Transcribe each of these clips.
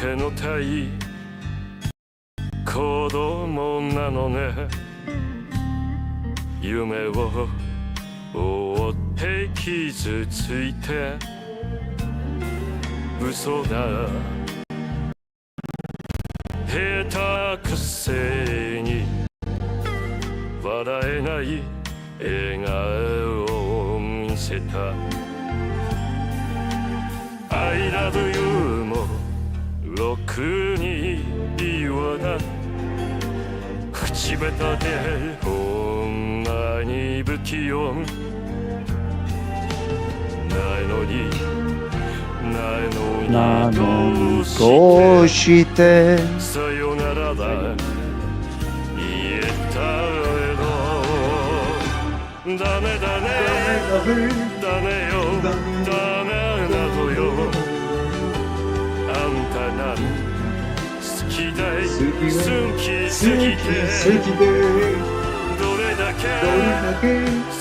手のたい子供なのね夢を追って傷ついて嘘だ下手くせに笑えない笑顔を見せた I love you もろくに言わない口下手でこんなに不器用ないのにどうしてさよならだ言えたけどダメだねダメよダメなのよあんたが好きだい好きすぎてどれだけ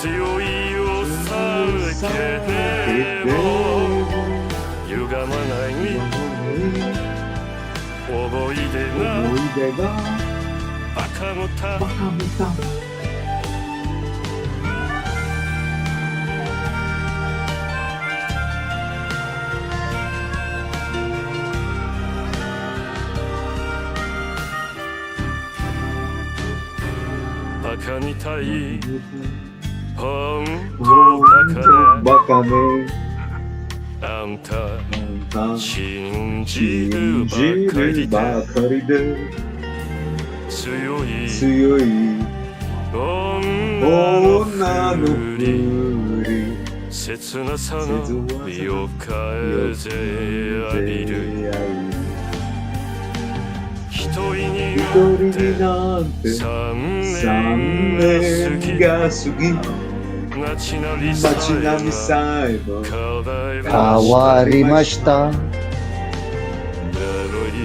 強いを避けても歪まない思い出がバカむたバカみたいほんとバカねあんた信じるばかりで強い女のふり切なさの夜風浴びる一人になって3年が過ぎ街並みさえも変わりました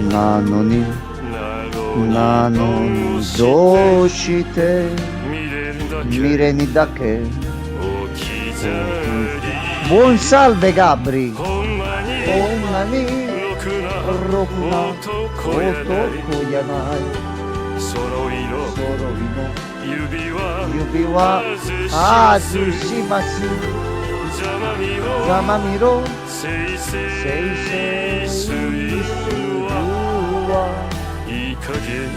なのにどうして未練だけBuon salve Gabriほんまにろくな男やない揃いの指輪外しますざまみろせいせいするはいい加減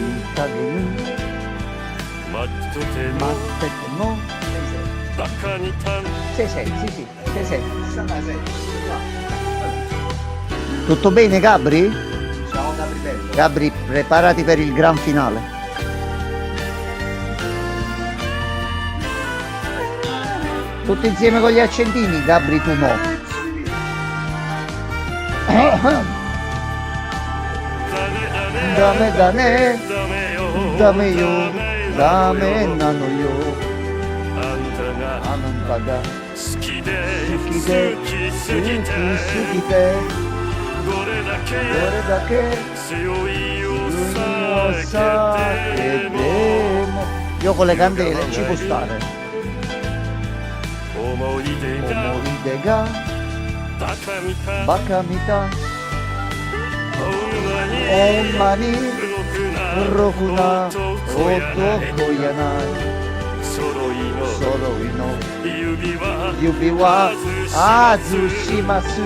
待っててもバカにたんTutto bene Gabri? Ciao Gabri bello. Gabri, preparati per il gran finale. Tutti insieme con gli accentini, Gabri tu mo. Dame io, dame nano io. あんたが好きすぎてどれだけ強いを避けても Io con le candele ci può stare 思い出がバカみたほんまにろくな男やない揃いの指輪外します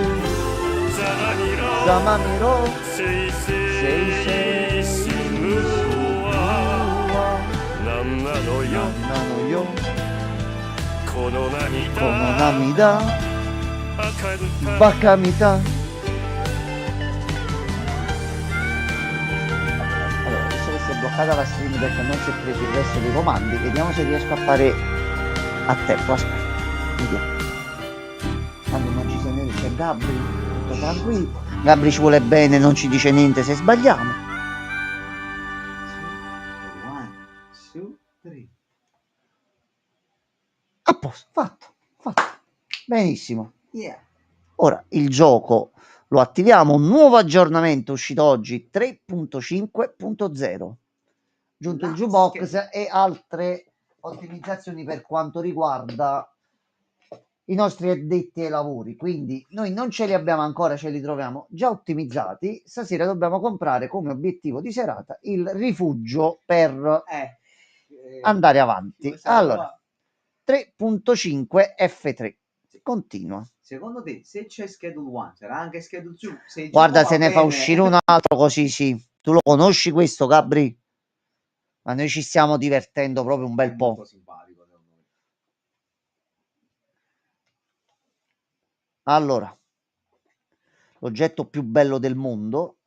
ざまみろせいせいするはなんなのよこの涙バカみたbloccata la stream perché non si è preso il resto dei comandi. Vediamo se riesco a fare a tempo. Aspetta, vediamo. Quando non ci sia niente c'è Gabri, tutto tranquillo. Gabri ci vuole bene, non ci dice niente se sbagliamo. 1, 2, 3. A posto, fatto. Benissimo. Yeah. Ora il gioco lo attiviamo. Un nuovo aggiornamento uscito oggi 3.5.0. Giunto il jukebox e altre ottimizzazioni per quanto riguarda i nostri addetti ai lavori, quindi noi non ce li abbiamo ancora, ce li troviamo già ottimizzati. Stasera dobbiamo comprare come obiettivo di serata il rifugio per andare avanti. questa Allora, roba, 3.5 F3. Continua. secondo te, se c'è Schedule 1, sarà anche Schedule 2? Se il Guarda, gioco se va ne fa bene- uscire un altro così, sì. Tu lo conosci questo, Gabri? Ma noi ci stiamo divertendo proprio un È bel po'. molto simpatico, secondo me. Allora, l'oggetto più bello del mondo.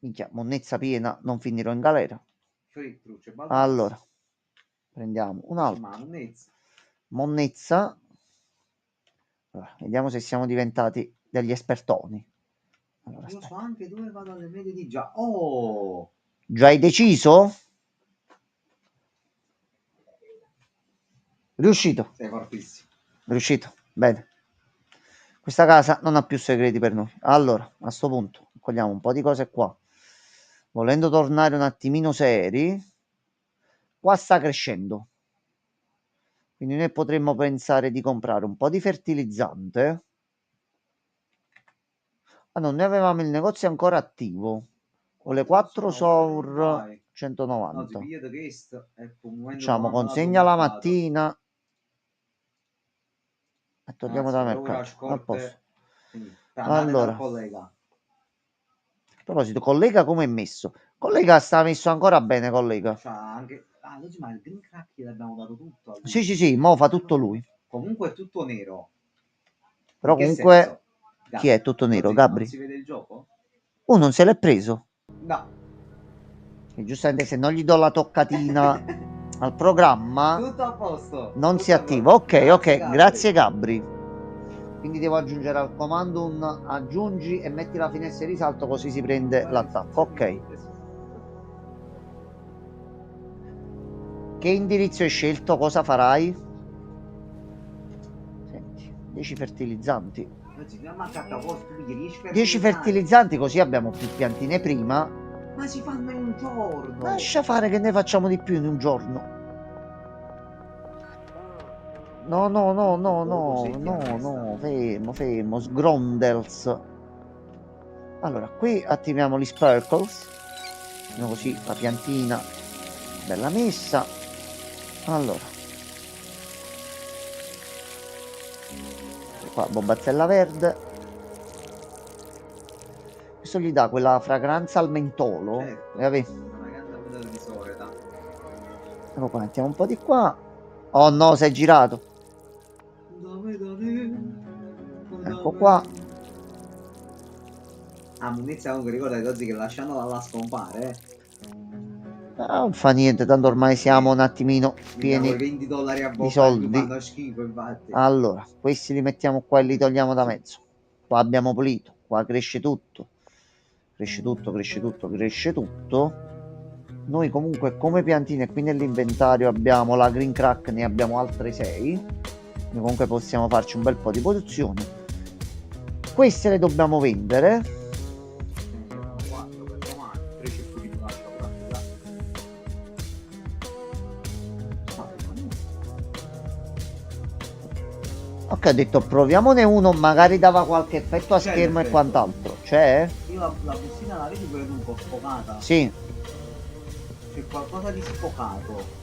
Minchia, monnezza piena, non finirò in galera. Free truce, balbuzzi. Allora, prendiamo un altro. Mannezza. Monnezza. Allora, vediamo se siamo diventati degli espertoni. Allora, Io so aspetta. anche dove vado alle medie di già. Oh! Già hai deciso? Riuscito. Sei fortissimo. Riuscito. Bene. Questa casa non ha più segreti per noi. Allora, a sto punto, cogliamo un po' di cose qua. Volendo tornare un attimino seri, qua sta crescendo. Quindi noi potremmo pensare di comprare un po' di fertilizzante. Ah no, noi avevamo il negozio ancora attivo. Con le 4 SOUR No, ti 190. pigliate questo e per un momento Facciamo quando consegna vado la al mercato. mattina e torniamo Anzi, da ora mercato. A scorte, posto. quindi, andate Allora. dal collega. A proposito, collega come è messo? Collega sta messo ancora bene, collega. C'ha anche... Ah, oggi ma il green crack l'abbiamo dato tutto. a lui. Sì, sì, sì, mo fa tutto lui. Comunque è tutto nero. Però In che comunque, senso? chi è tutto nero? Così Gabri? non si vede il gioco? Non se l'è preso. No. E giustamente se non gli do la toccatina al programma, Tutto a posto. non tutto si a attiva. posto. Ok, ok, Gabri. grazie Gabri. Quindi devo aggiungere al comando un aggiungi e metti la finestra di risalto così si prende l'attacco. Ok. Che indirizzo hai scelto? Cosa farai? Senti, 10 fertilizzanti. Oggi mi ha mancato a posto, tu gli 10 fertilizzanti così abbiamo più piantine prima. Ma si fanno in un giorno. Lascia fare che ne facciamo di più in un giorno. No, no, no, no, no, no, no, fermo, fermo, sgrondels. Allora, qui attiviamo gli sparkles. Così la piantina bella messa. Allora. Qua, bombazzella verde. Questo gli dà quella fragranza al mentolo. Certo. Vabbè. Una grande punta di solita. Ecco qua, mettiamo un po' di qua. Oh no, sei girato. Ecco qua. Ah, Munizia comunque ricorda così che lasciandola là scompare, Ah, non fa niente, tanto ormai siamo un attimino pieni pieni. $20 a di bocca soldi. fanno schifo, infatti. Allora, questi li mettiamo qua e li togliamo da mezzo. Qua abbiamo pulito, qua cresce tutto. Cresce tutto, cresce tutto, cresce tutto. Noi comunque come piantine qui nell'inventario abbiamo la green crack, ne abbiamo altre 6. Noi comunque possiamo farci un bel po' di produzione. Queste le dobbiamo vendere. 4 per domani, 3 circuiti di lascia pratica. Ok, ho detto proviamone uno, magari dava qualche effetto a C'è schermo e l'effetto. quant'altro. C'è? Io la bustina la vedi pure tu un po' sfocata. Sì. C'è qualcosa di sfocato.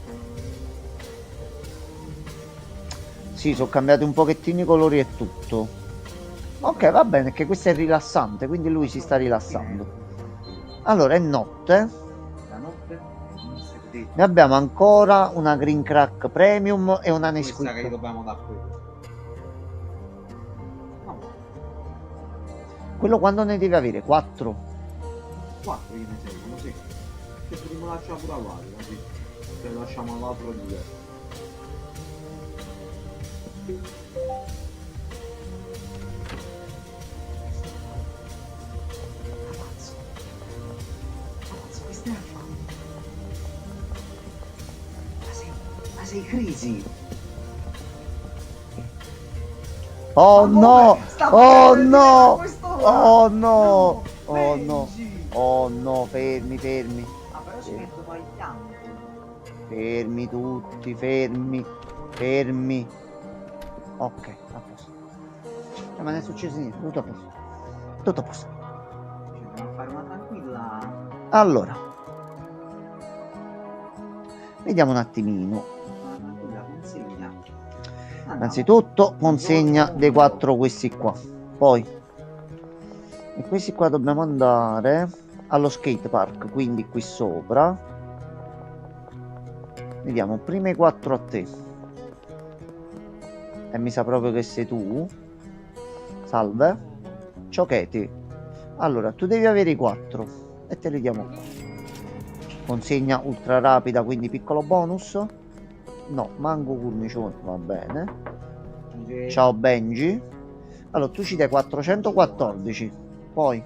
Sì, sono cambiati un pochettino i colori e tutto. Ok, va bene, che questo è rilassante, quindi lui si sta rilassando. Allora, è notte. La notte non si vede. Ne abbiamo ancora una Green Crack Premium e una Questa che gli Nesquik. dobbiamo dare quello. No, Quello quando ne deve avere? 4. 4 gliene servono, sì. Che potremmo lasciare pure all'aria, così. Se lo lasciamo all'altro due. Ammazzo. Ammazzo, che stai a fare? Ma sei crisi? Oh Ma no! come? Sta Oh facendo no! questo Oh no! Oh Benji! no! Oh no, fermi, fermi. Ah, però ci metto poi il fianco. Fermi tutti, fermi. Fermi. Ok, a posto. Ma non è successo niente, tutto a posto. Tutto a posto. Ci andiamo a fare una tranquilla. Allora, vediamo un attimino. Una tranquilla consegna. Andiamo. Innanzitutto consegna dei 4 questi qua. Poi e questi qua dobbiamo andare allo skate park, quindi qui sopra. Vediamo, prima i 4 a te. E mi sa proprio che sei tu. Salve. Ciocchetti. Allora, tu devi avere i 4 e te li diamo qua. Consegna ultra rapida, quindi piccolo bonus. No, mango cornicione, va bene. Ciao Benji. Allora, tu ci dai 414. Poi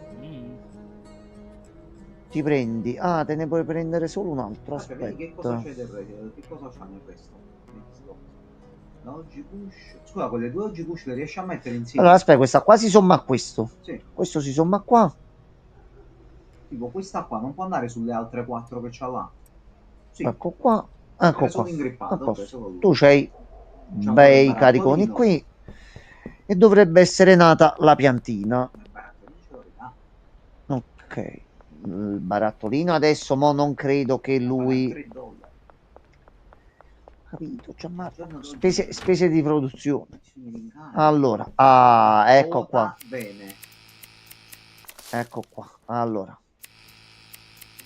ti prendi. Ah, te ne puoi prendere solo un altro. Vedi che cosa Aspetta. c'è che cosa c'ha nel resto? La oggi push. Scusa, quelle due oggi push le riesci a mettere insieme? Allora, aspetta, questa qua si somma a questo. Sì. Questo si somma qua. Tipo questa qua non può andare sulle altre 4 che c'ha là. Sì. Ecco qua. Ecco Solo qua. ingrippato, A posto. ok, solo lui. Tu c'hai C'ha bei quel cariconi barattolino. qui. E dovrebbe essere nata la piantina. Il barattolino ce lo ridà. Ok. Il barattolino adesso, mo non credo che lui... $3. Capito, Gianmarco. Giorno d'oggi. Spese di produzione. Ci mi rincari. Allora, ah, ecco qua. Vota bene. Ecco qua. Allora,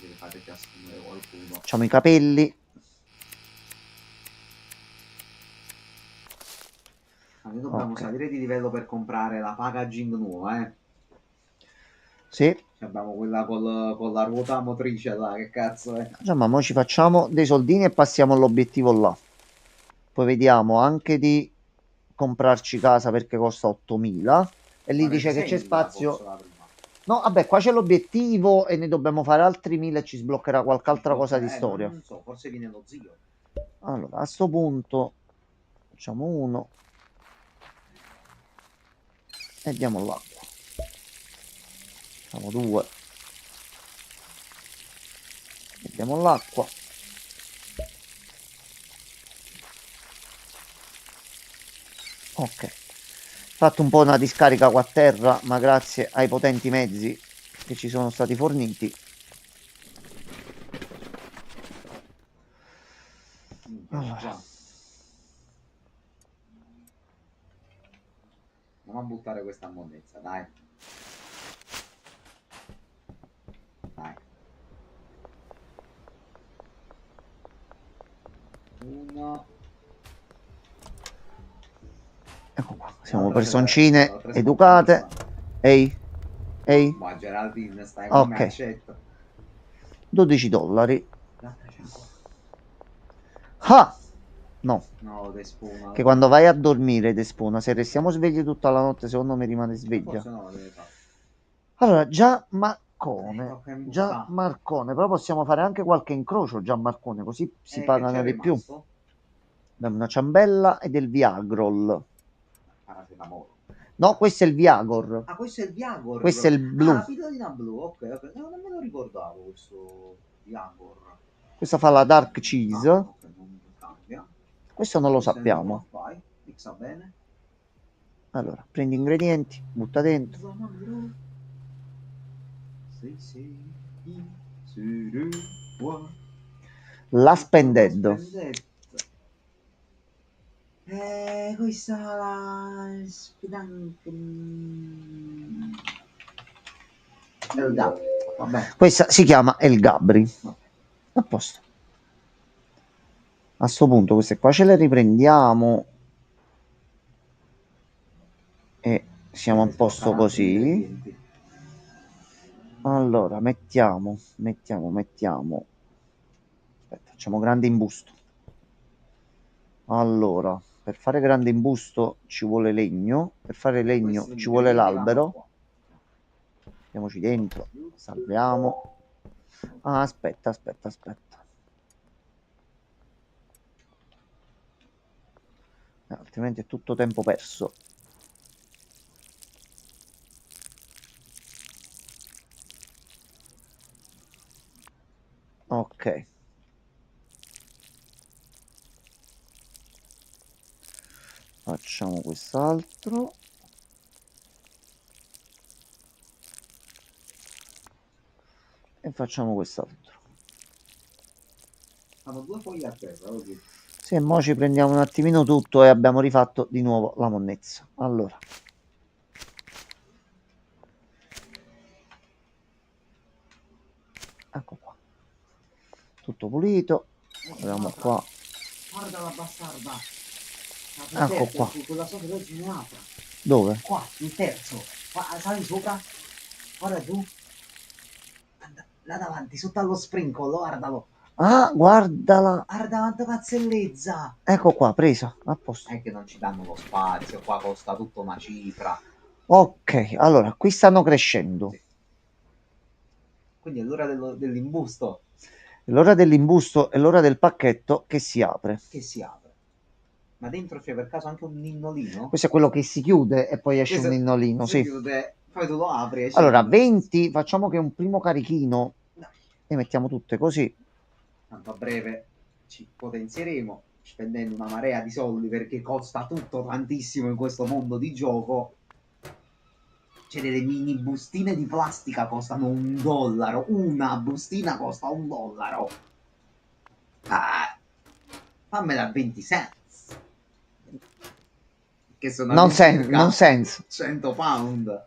Deve fare che assumere qualcuno. facciamo i capelli. Noi dobbiamo Ok. salire di livello per comprare la packaging nuova, eh. Sì. Abbiamo quella con la ruota motrice là, che cazzo è? Già, ma mo ci facciamo dei soldini e passiamo all'obiettivo là. Poi vediamo anche di comprarci casa perché costa 8.000. E lì dice che c'è spazio. No, vabbè, qua c'è l'obiettivo e ne dobbiamo fare altri 1.000 e ci sbloccherà qualche altra cosa di storia. Non so, forse viene lo zio. Allora, a sto punto facciamo uno e diamo l'acqua. Facciamo 2 e diamo l'acqua. Ok, fatto un po' una discarica qua a terra, ma grazie ai potenti mezzi che ci sono stati forniti. Allora, non a buttare questa monnezza, dai. Dai. Uno. ecco qua, siamo personcine educate. Ehi, ehi, Ma Geraldine, stai Ok. come accetto. $12. Ah! No, No, despona. che quando vai a dormire despona. Se restiamo svegli tutta la notte, secondo me rimane sveglia. Forse no, deve fare. Allora, già Marcone, Tocca in già busta. Marcone, però possiamo fare anche qualche incrocio già Marcone, così si pagano di più. Abbiamo una ciambella e del Viagrol. Paracetamolo. No, questo è il Viagor. Ah, questo è il Viagor. Questo è il blu. Ah, la pillolina blu, ok. No, non me lo ricordavo questo Viagor. Questa fa la dark cheese. Ah, ok, non cambia. Questo non lo Questo è sappiamo. nuovo, vai, mixa bene. Allora, prendi ingredienti, butta dentro. La spended. Questa la sfidante. El Gabri, vabbè. Questa si chiama El Gabri. A posto. A sto punto queste qua ce le riprendiamo e siamo a posto così. Allora, mettiamo. Aspetta, facciamo grande imbusto. Allora, per fare grande imbusto ci vuole legno, per fare legno ci vuole l'albero. Andiamoci dentro, salviamo. Ah, aspetta. Altrimenti è tutto tempo perso. Ok. Facciamo quest'altro. E facciamo quest'altro. Fanno 2 foglie a terra oggi. Sì, mo ci prendiamo un attimino tutto e abbiamo rifatto di nuovo la monnezza. Allora. Ecco qua. Tutto pulito. Vediamo qua. Guarda la bastarda. Ecco qua. Quella sopra oggi ne apre. Dove? Qua, il terzo. Sali sopra. Guarda tu. Là davanti, sotto allo sprinkolo, guardalo. Ah, guardala. Guarda quanta pazzellezza. Ecco qua, presa. A posto. È che non ci danno lo spazio, qua costa tutto una cifra. Ok, allora, qui stanno crescendo. Sì. Quindi è l'ora dell'imbusto È l'ora dell'imbusto e l'ora del pacchetto che si apre. che si apre. Ma dentro c'è per caso anche un ninnolino? Questo è quello che si chiude e poi esce Questo un ninnolino, si sì. chiude, poi tu lo apri e esce Allora, un- 20, facciamo che un primo carichino Dai, e mettiamo tutte così. tanto a breve ci potenzieremo spendendo una marea di soldi perché costa tutto tantissimo in questo mondo di gioco. C'è delle mini bustine di plastica costano $1. Una bustina costa $1. Ah, fammela a 20 cents. Che sono Non sense. 100 pound.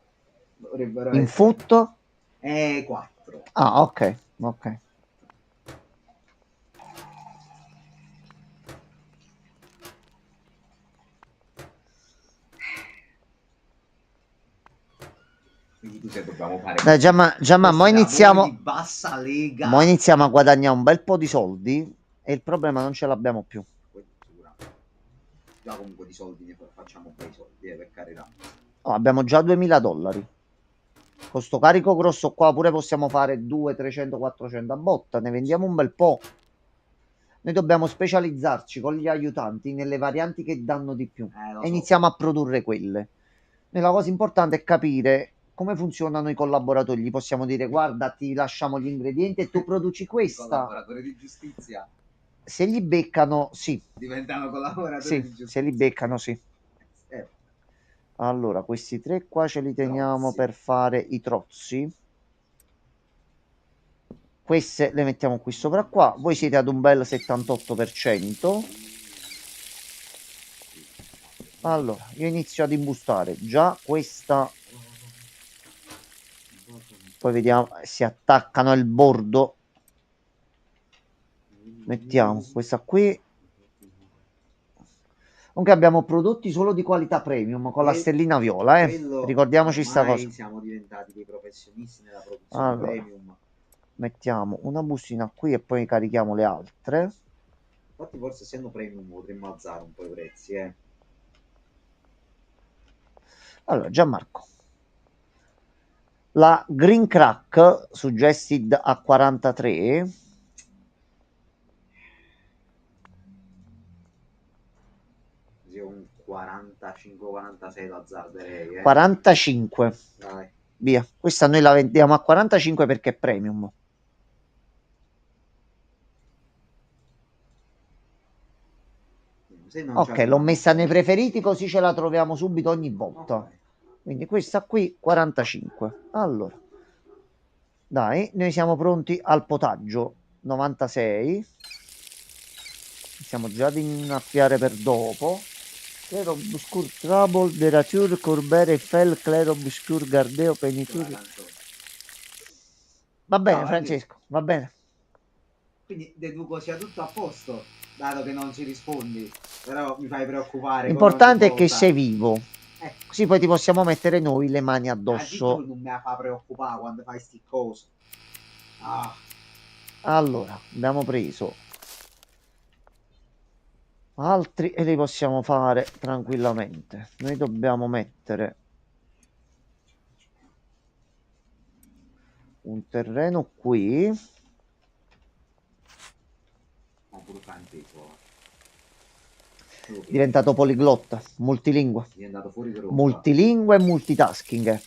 Dovrebbero In essere. futto? 4. Ah, ok, ok. Quindi tu se dobbiamo fare Dai, Giamma, questi mo lavori iniziamo, di bassa lega. mo iniziamo a guadagnare un bel po' di soldi e il problema non ce l'abbiamo più. Già comunque di soldi ne facciamo bei soldi, per carità. Oh, abbiamo già $2000. Con sto carico grosso qua pure possiamo fare 200, 300, 400 a botta. Ne vendiamo un bel po'. Noi dobbiamo specializzarci con gli aiutanti nelle varianti che danno di più. Lo E so. iniziamo a produrre quelle. E la cosa importante è capire come funzionano i collaboratori. Gli possiamo dire: guarda, ti lasciamo gli ingredienti e tu produci questa. Collaboratori di giustizia. Se li beccano, sì. Diventano collaboratori Sì, di giustizia. se li beccano, sì. Allora, questi tre qua ce li teniamo Trozzi. per fare i trozzi. Queste le mettiamo qui sopra qua. Voi siete ad un bel 78%. Allora, io inizio ad imbustare già questa. Poi vediamo, si attaccano al bordo. Mettiamo questa qui. Comunque abbiamo prodotti solo di qualità premium con la stellina viola, ricordiamoci sta cosa. Siamo diventati dei professionisti nella produzione Allora, premium. mettiamo una bustina qui e poi carichiamo le altre. Infatti forse essendo premium potremmo alzare un po' i prezzi, Allora, Gianmarco. La Green Crack suggested a 43. Un 45-46 lo azzarderei, 45. Dai. Via. Questa noi la vendiamo a 45 perché è premium. Ok, l'ho messa nei preferiti così ce la troviamo subito ogni volta. Okay. Quindi questa qui 45. Allora, dai, noi siamo pronti al potaggio 96. Siamo già ad innaffiare per dopo. Clair Obscur Trouble, Derature, Corbere, Fell, Clair Obscur, Gardeo, Peniture. Va bene, Francesco, va bene. Quindi deduco sia tutto a posto, dato che non ci rispondi. Però mi fai preoccupare. L'importante è che sei vivo. Così poi ti possiamo mettere noi le mani addosso. Non mi fa preoccupare quando fai sti cose. Allora, abbiamo preso altri e li possiamo fare tranquillamente. Noi dobbiamo mettere un terreno qui. Diventato poliglotta, multilingue. Multilingue e multitasking.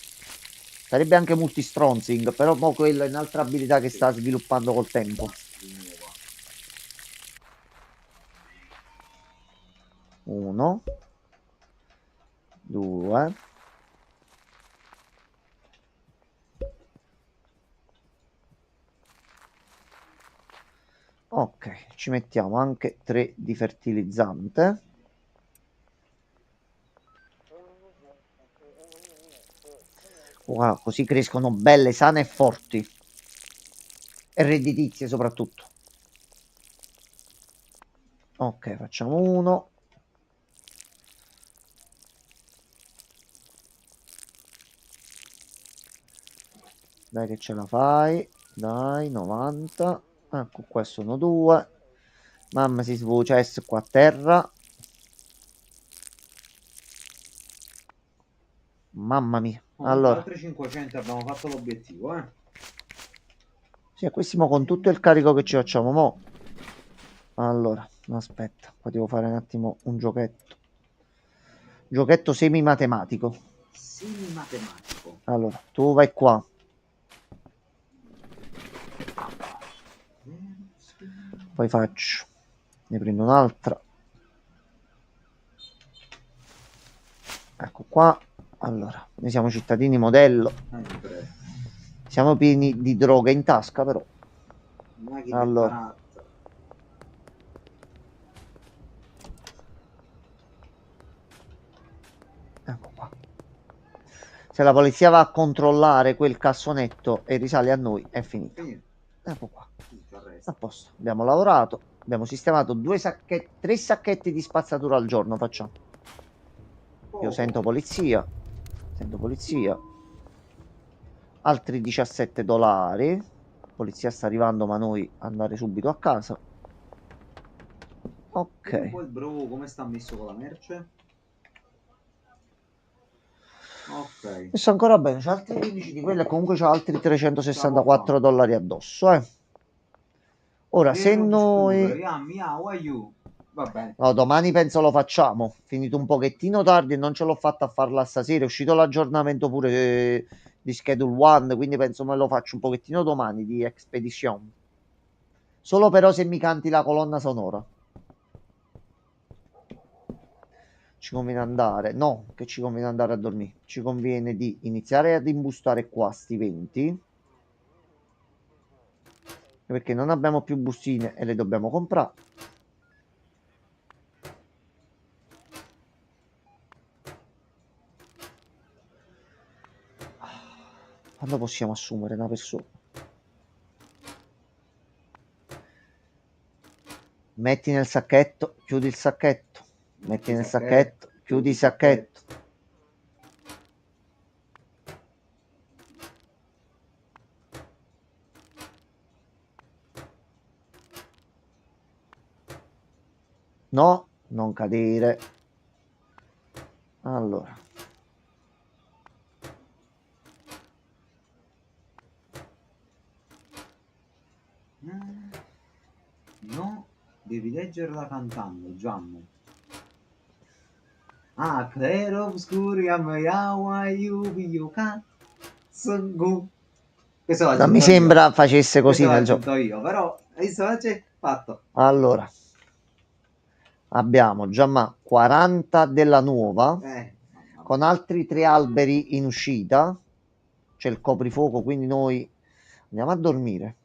Sarebbe anche multistronzing, però mo quella è un'altra abilità che sta sviluppando col tempo. Uno. 2. Ok, ci mettiamo anche 3 di fertilizzante. Wow, così crescono belle, sane e forti. E redditizie soprattutto. Ok, facciamo 1. Dai che ce la fai. Dai, 90. Ecco, qua sono 2. Mamma si svuocia qua a terra. Mamma mia. Allora, altri 500 abbiamo fatto l'obiettivo, sì, questi mo con tutto il carico che ci facciamo mo. Allora, aspetta, qua devo fare un attimo un giochetto. Giochetto semi-matematico. Semi matematico. Allora, tu vai qua. Poi faccio. Ne prendo un'altra. Ecco qua. Allora, noi siamo cittadini modello. Siamo pieni di droga in tasca, però. Allora. Ecco qua. Se la polizia va a controllare quel cassonetto e risale a noi, è finita. Ecco qua. A posto. Abbiamo lavorato. Abbiamo sistemato 3 sacchetti di spazzatura al giorno. Facciamo. Io sento polizia. Sento polizia. Altri 17 dollari. Polizia sta arrivando, ma noi andare subito a casa. Ok. Poi il bro come sta messo con la merce? Ok. Messo ancora bene. C'è altri 15 di quelli e comunque c'ha altri 364 dollari addosso, Ora, se noi... Va bene. No, domani penso lo facciamo. Finito un pochettino tardi e non ce l'ho fatta a farla stasera. È uscito l'aggiornamento pure di Schedule One, quindi penso me lo faccio un pochettino domani di Expedition. Solo però se mi canti la colonna sonora. Ci conviene andare... No, che ci conviene andare a dormire. Ci conviene di iniziare ad imbustare qua sti 20. Perché non abbiamo più bustine e le dobbiamo comprare. Quando possiamo assumere una persona? Metti nel sacchetto, chiudi il sacchetto. Metti nel sacchetto, chiudi il sacchetto. No, non cadere. Allora. No, devi leggerla cantando, Gianni. Ah, Claro Obscuriam Yawa Yubi Yuka Sungu. Non mi sembra facesse così nel gioco. Io, però c'è fatto. Allora. Abbiamo già 40 della nuova. Con altri 3 alberi in uscita. C'è il coprifuoco, quindi noi andiamo a dormire.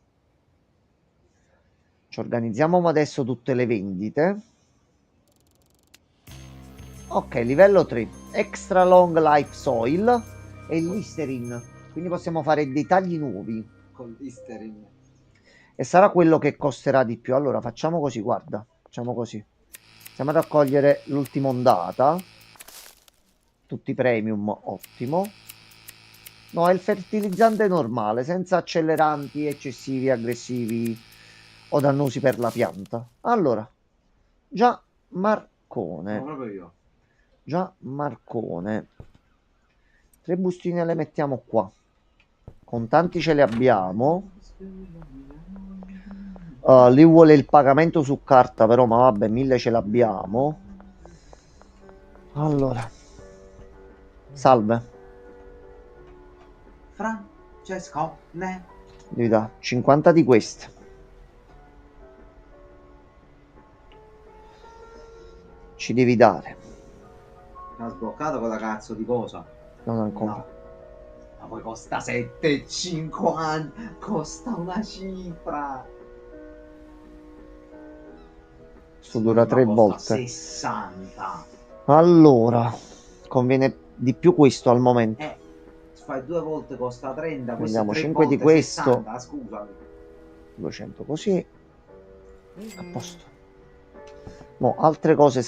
Ci organizziamo adesso tutte le vendite. Ok, livello 3. Extra long life soil e il listerin. Quindi possiamo fare dei tagli nuovi. Con listerin. E sarà quello che costerà di più. Allora facciamo così, guarda. Facciamo così. Andiamo a raccogliere l'ultima ondata. Tutti premium, ottimo. No, è il fertilizzante normale, senza acceleranti eccessivi, aggressivi o dannosi per la pianta. Allora, già Marcone. No, proprio io. Già Marcone. 3 bustine le mettiamo qua. Contanti ce le abbiamo. Lì vuole il pagamento su carta, però, ma vabbè, 1000 ce l'abbiamo. Allora. Salve. Francesco, ne? Devi dare 50 di queste. Ci devi dare. scontato quella cazzo di cosa. Non ancora. No. Ma poi costa 7,50. Costa una cifra. Questo dura 3 Costa volte. 60. Allora, conviene di più questo al momento. Fai 2 volte costa 30. Prendiamo 3 5 di volte questo. 60, scusami. 200 così. A posto. Mo, altre cose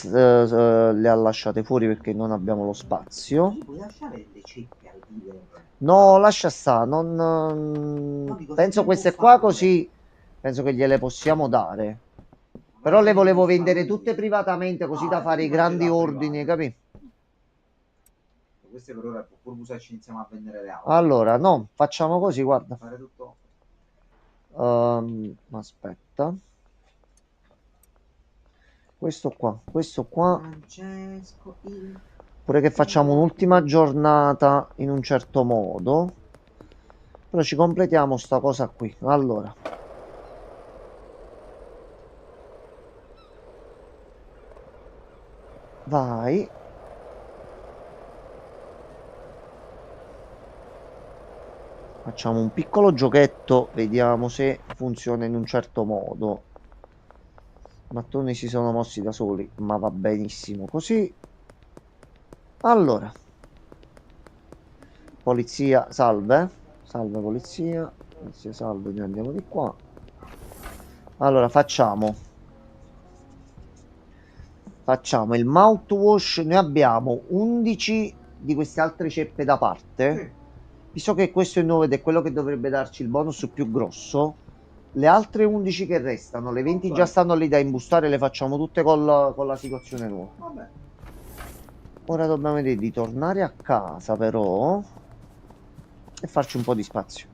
le ha lasciate fuori perché non abbiamo lo spazio. Puoi lasciare le ceppe al dealer? No, lascia sta. Non, dico, penso se queste può qua farle. così. Penso che gliele possiamo dare. Però le volevo vendere tutte privatamente così da fare i grandi ordini, capì? Queste per ora pur usarci iniziamo a vendere le auto. Allora, no, facciamo così, guarda. Fare tutto. Aspetta. Questo qua. Francesco, Pure che facciamo un'ultima giornata in un certo modo. Però ci completiamo sta cosa qui. Allora. Vai. Facciamo un piccolo giochetto. Vediamo se funziona in un certo modo. I mattoni si sono mossi da soli, ma va benissimo così. Allora. Polizia, salve. Salve polizia. Polizia, salve, noi andiamo di qua. Allora, facciamo il mouthwash. Noi abbiamo 11 di queste altre ceppe da parte. Sì. Visto che questo è nuovo ed è quello che dovrebbe darci il bonus più grosso, le altre 11 che restano, le 20 già stanno lì da imbustare, le facciamo tutte con la situazione nuova. Vabbè. Ora dobbiamo vedere di tornare a casa però e farci un po' di spazio.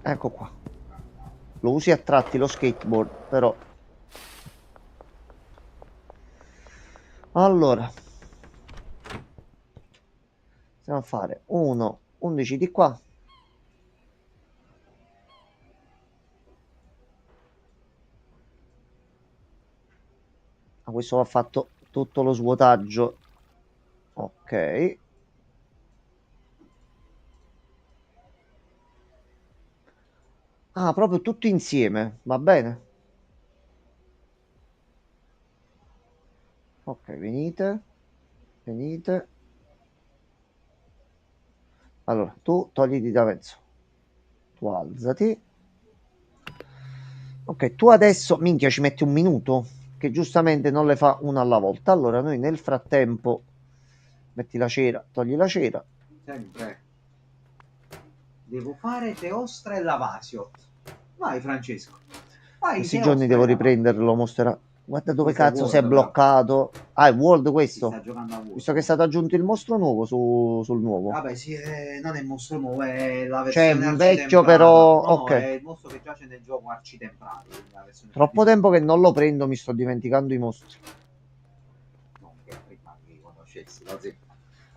Ecco qua. Lo usi a tratti lo skateboard, però. Allora. Stiamo a fare 11 di qua. Questo va fatto tutto lo svuotaggio. Ok. Ah, proprio tutto insieme, va bene. Ok, venite. Allora, tu togliti da mezzo. Tu alzati. Ok, tu adesso, minchia, ci metti un minuto, che giustamente non le fa una alla volta. Allora, noi nel frattempo, metti la cera, togli la cera. Sempre. Devo fare Teostra e Lavasio. Vai Francesco. Vai. Questi Teostra giorni e devo Lavasio. riprenderlo, mostrerà. Guarda dove Questo è cazzo si è World, però. bloccato. Ah, è World Si questo? sta giocando a World. Visto che è stato aggiunto il mostro nuovo sul nuovo. Vabbè, sì, non è il mostro nuovo, è la Cioè, versione un vecchio arcitemprata. però, No, ok. è il mostro che giace nel gioco arcitemprato. quindi la versione Troppo definitiva. tempo che non lo prendo, mi sto dimenticando i mostri. Non che prima che conoscessi, così.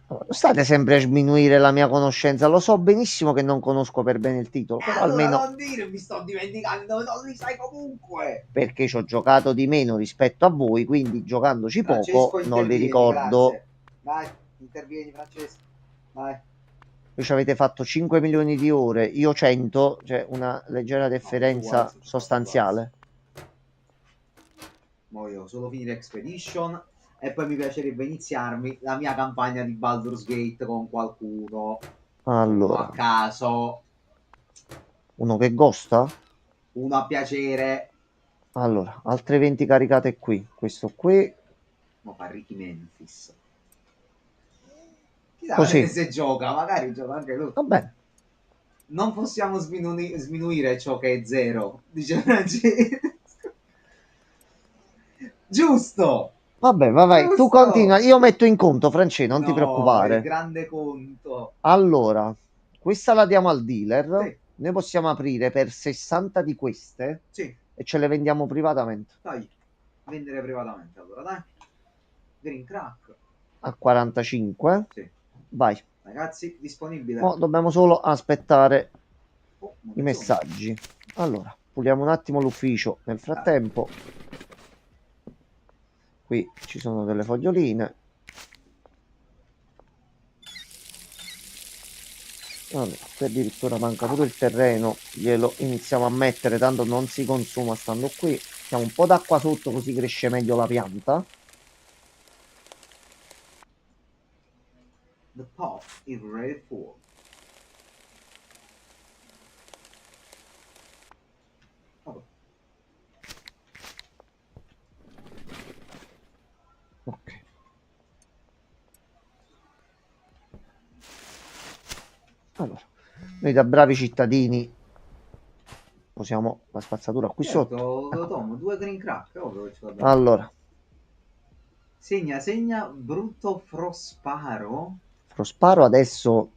Non state sempre a sminuire la mia conoscenza, lo so benissimo che non conosco per bene il titolo, però allora almeno non dire mi sto dimenticando, non li sai comunque. perché ci ho giocato di meno rispetto a voi, quindi giocandoci Francesco, poco non li intervieni, ricordo. grazie. Vai, intervieni Francesco. Vai. Voi ci avete fatto 5 milioni di ore, io 100, cioè una leggera differenza uguale, sostanziale. Voglio solo finire Expedition e poi mi piacerebbe iniziarmi la mia campagna di Baldur's Gate con qualcuno. Allora, A caso, uno che gosta? uno a piacere. Allora, altre 20 caricate qui, questo qui. Ma fa Ricky Memphis. Chissà Così. se gioca, magari gioca anche lui. Va bene. Non possiamo sminuire ciò che è zero, dice Francesco. Giusto! Vabbè, vai, tu Giusto! continua, io metto in conto, Francesco, non ti No, preoccupare. il grande conto. Allora, questa la diamo al dealer. Sì. Noi possiamo aprire per 60 di queste Sì, e ce le vendiamo privatamente dai, vendere privatamente allora, dai. Green Crack. a 45. Sì. Vai. Ragazzi, disponibile. Mo dobbiamo solo aspettare Oh, i messaggi. Allora, puliamo un attimo l'ufficio nel frattempo. Qui ci sono delle foglioline. Allora, qui addirittura manca pure il terreno, glielo iniziamo a mettere, tanto non si consuma stando qui. Mettiamo un po' d'acqua sotto così cresce meglio la pianta. The pot is ready for. Oh, Ok. Allora, noi da bravi cittadini posiamo la spazzatura qui sotto. certo, Ecco. Tom, 2 green crack, ovvio che ce l'abbiamo. Allora, Segna, brutto frosparo. Prosparo adesso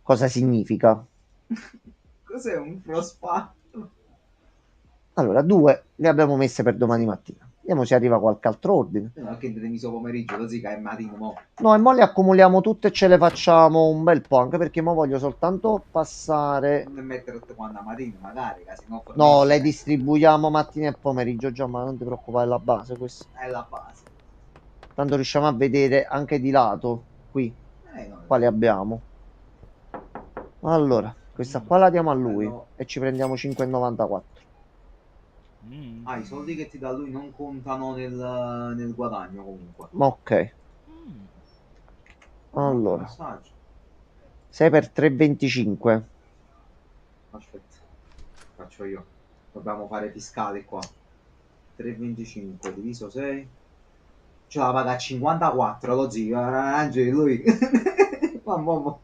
cosa significa? Cos'è un frosparo? Allora, 2 le abbiamo messe per domani mattina. Vediamo se arriva qualche altro ordine. No, che te miso pomeriggio, così che è mattino, mo. No, e mo le accumuliamo tutte e ce le facciamo un bel po', anche perché mo voglio soltanto passare... Non mettere tutte quante a mattina, magari, che se no No, fornisce. le distribuiamo mattina e pomeriggio, già, ma non ti preoccupare, è la base questa. È la base. Tanto riusciamo a vedere anche di lato, qui, No, quali abbiamo. Allora, questa qua la diamo a lui Bello. e ci prendiamo 5,94. I soldi che ti dà lui non contano nel guadagno comunque. Ok, Ottimo allora, messaggio. 6 per 3,25. Aspetta, faccio io. Dobbiamo fare fiscale qua. 3,25 diviso 6. Ce la paga a 54 lo zio. Angeli, lui. Mamma.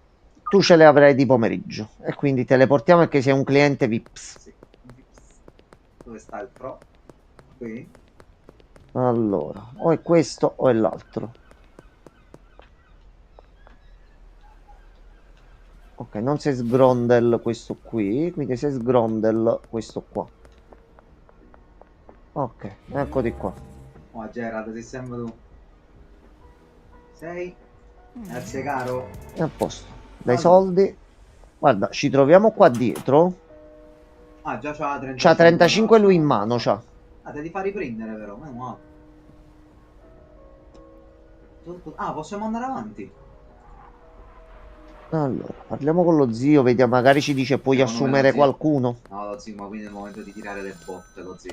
Tu ce le avrai di pomeriggio e quindi te le portiamo perché sei un cliente VIPs. Sì. Dove sta il pro? Qui. Allora, o è questo o è l'altro. Ok, non si sgrondel questo qui, quindi si sgrondel questo qua. Ok, eccoti qua. Oh, Gerard, sei sempre tu. Sei? Grazie, caro. È a posto. Dai Allora. soldi. Guarda, ci troviamo qua dietro. Ah, già c'ha 35. C'ha 35 lui in mano, c'ha. Ah, te li fa riprendere però, meno male. Ah, possiamo andare avanti. Allora, parliamo con lo zio, vediamo, magari ci dice puoi Secondo me assumere lo zio- qualcuno. No, lo zio, ma quindi è il momento di tirare le botte, lo zio.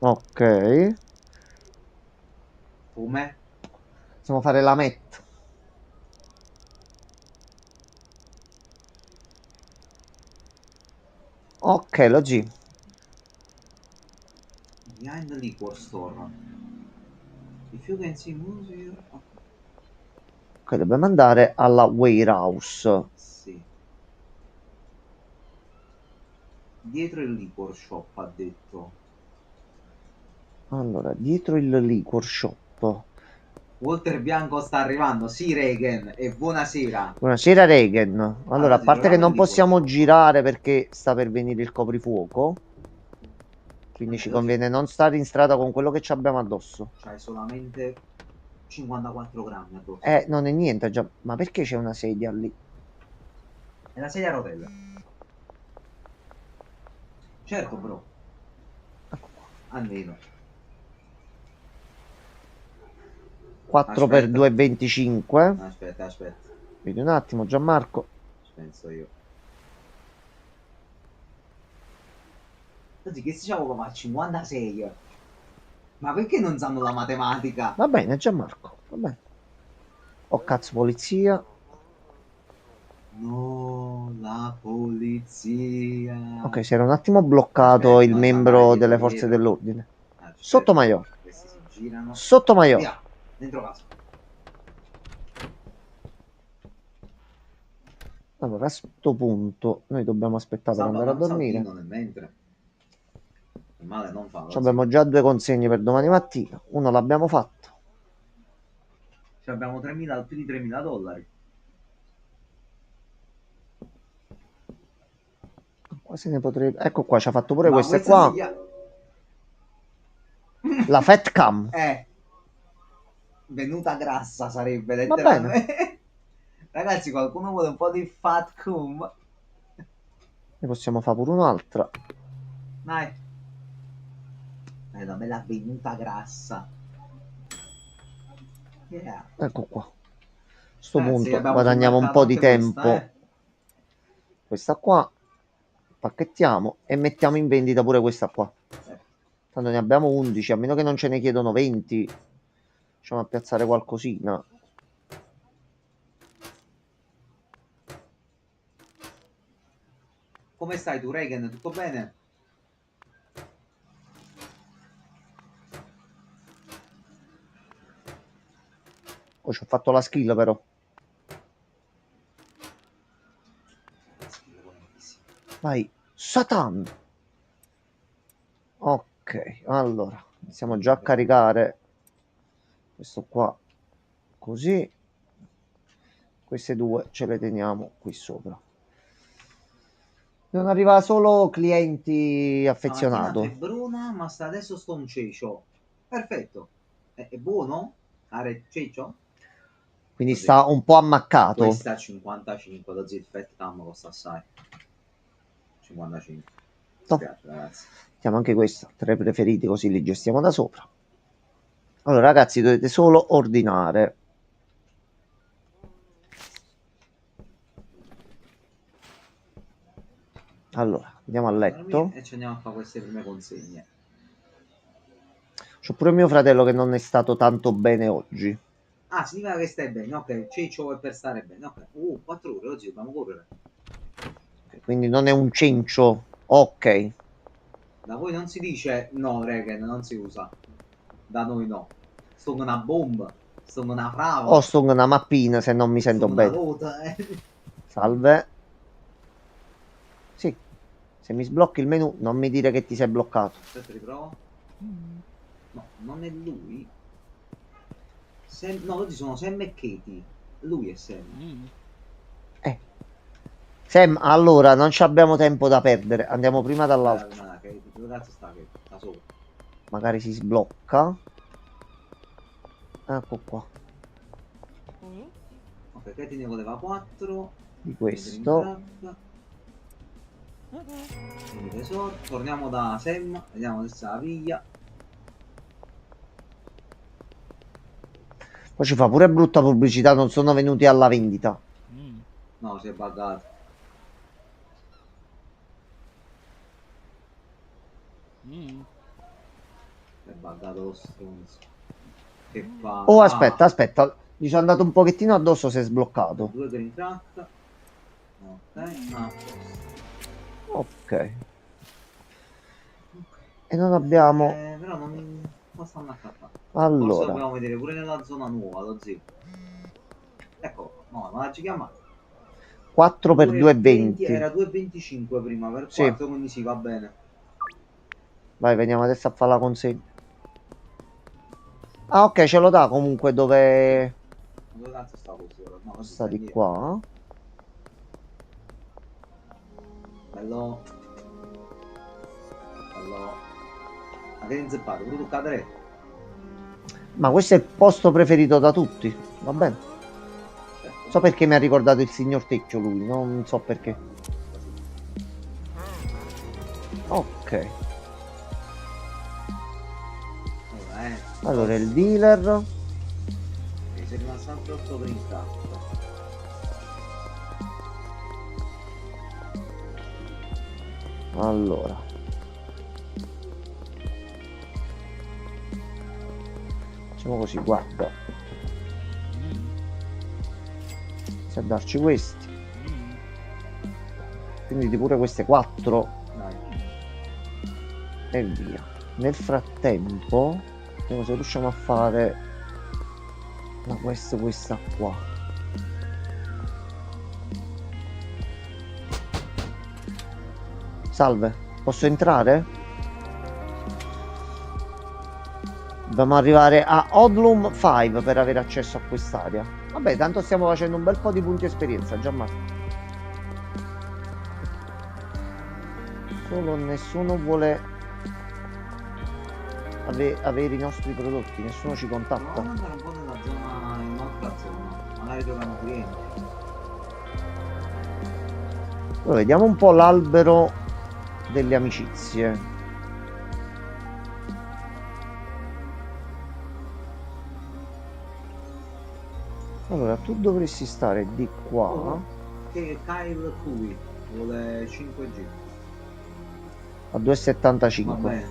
Ok. Come? Possiamo fare la met. Ok, lo zio. Behind the liquor store. If you can see music... Ok, dobbiamo andare alla warehouse. Sì. Dietro il liquor shop, ha detto. Allora, dietro il liquor shop. Walter Bianco sta arrivando. Sì, Regan, e buonasera. Buonasera Regan. Allora, a sì, parte che troviamo non il liquor possiamo shop. girare perché sta per venire il coprifuoco, quindi ci conviene non stare in strada con quello che ci abbiamo addosso. C'hai solamente 54 grammi addosso. Non è niente, già. Ma perché c'è una sedia lì? È la sedia a rotelle. Certo, bro. Almeno. 4 per Aspetta. 2,25. Aspetta. Vedi un attimo, Gianmarco. Ci penso io. Così che diciamo come a 56. Ma perché non sanno la matematica? Va bene, Gianmarco, va bene. Oh cazzo, polizia. No, la polizia. Ok, si era un attimo bloccato Aspetta, il ma membro andare delle dietro, forze dietro. dell'ordine. Aspetta, Sottomayor. questi si girano. Sottomayor. Via, dentro casa. Allora, a sto punto noi dobbiamo aspettare per andare a dormire. Nel mentre. Il male non fa. Ci abbiamo già 2 consegne per domani mattina. Uno l'abbiamo fatto. Abbiamo 3.000, più di 3.000 dollari. Quasi ne potrebbe... Ecco qua, ci ha fatto pure Ma queste questa qua. si chiama- La Fat Cam. Venuta grassa sarebbe Va letteralmente. Ragazzi, qualcuno vuole un po' di fat cum? Ne possiamo fare pure un'altra. Dai. È una bella venuta grassa. Yeah. Ecco qua. A sto Ragazzi, punto abbiamo guadagniamo sul un po' mercato di anche tempo. questa, Questa qua. Pacchettiamo e mettiamo in vendita pure questa qua. Tanto ne abbiamo 11, a meno che non ce ne chiedono 20. Facciamo a piazzare qualcosina. Come stai tu, Regan? Tutto bene? Oh, ci ho fatto la skill però. Vai, Satan. Ok, allora iniziamo già a caricare questo qua così. Queste due ce le teniamo qui sopra. Non arriva solo clienti affezionato. È bruna, ma sta adesso sto un cecio. Perfetto. È buono? Are cecio? Quindi Così. sta un po' ammaccato. Questa 55 da Zilfett Cam costa assai. 55. Mi No. spiace, ragazzi. Mettiamo anche questa, tra i preferiti, così li gestiamo da sopra. Allora ragazzi, dovete solo ordinare. Allora, andiamo a letto. E ci andiamo a fare queste prime consegne. C'ho pure mio fratello che non è stato tanto bene oggi. Ah, significa che stai bene, ok. Cecio è per stare bene, ok. 4 ore, oggi dobbiamo correre. Quindi non è un cencio. Ok. Da voi non si dice no, Regen, non si usa. Da noi no. Sono una bomba. Sono una frava. O sto una mappina se non mi sento sono bene. una lota, Salve. Sì. Se mi sblocchi il menu, non mi dire che ti sei bloccato. Aspetta, riprovo. No, non è lui. No, oggi sono Sam e Katie. Lui è Sam. Sam, allora non ci abbiamo tempo da perdere. Andiamo prima dall'altro. Dove cazzo sta Katie? Da sopra. Magari si sblocca. Ecco qua. Ok, Katie ne voleva 4. Di questo. Torniamo da Sam. Vediamo se la piglia. Poi ci fa pure brutta pubblicità. Non sono venuti alla vendita. No, si è buggato. È buggato lo stronzo. Che fa? Oh, aspetta, aspetta. Gli sono andato un pochettino addosso, si è sbloccato. 2 per in tratta. Ok. Ok. E non abbiamo... Però non stanno accappando. Forse Allora. dobbiamo vedere pure nella zona nuova, lo zio. Ecco, no, ma la ci chiama 4 per 2,20. Era 2,25 prima per 4, sì. Quindi sì, va bene. Vai, veniamo adesso a fare la consegna. Ah, ok, ce lo dà comunque dove... Dove cazzo sta questo? No, sta di qua. Bello. Bello. Ma che inzeppato, pure tu cadere. Ma questo è il posto preferito da tutti. Va bene. Certo. So perché mi ha ricordato il signor Tecchio lui, non so perché. Ok. Allora il dealer. Sei rimasto anche 8 per in tratta. Allora. Facciamo così, guarda. Inizia a darci questi. Quindi pure queste 4. Dai. E via. Nel frattempo, vediamo se riusciamo a fare questa qua. Salve, posso entrare? Dobbiamo arrivare a Odlum 5 per avere accesso a quest'area. Vabbè, tanto stiamo facendo un bel po' di punti esperienza, Gianmarco. Solo nessuno vuole avere i nostri prodotti, nessuno ci contatta. Proviamo ad andare un po' nella zona, in un'altra zona, magari giocano clienti. Allora, vediamo un po' l'albero delle amicizie. Allora, tu dovresti stare di qua. Oh, che Kyle Kui vuole 5G. A Va 2,75. bene.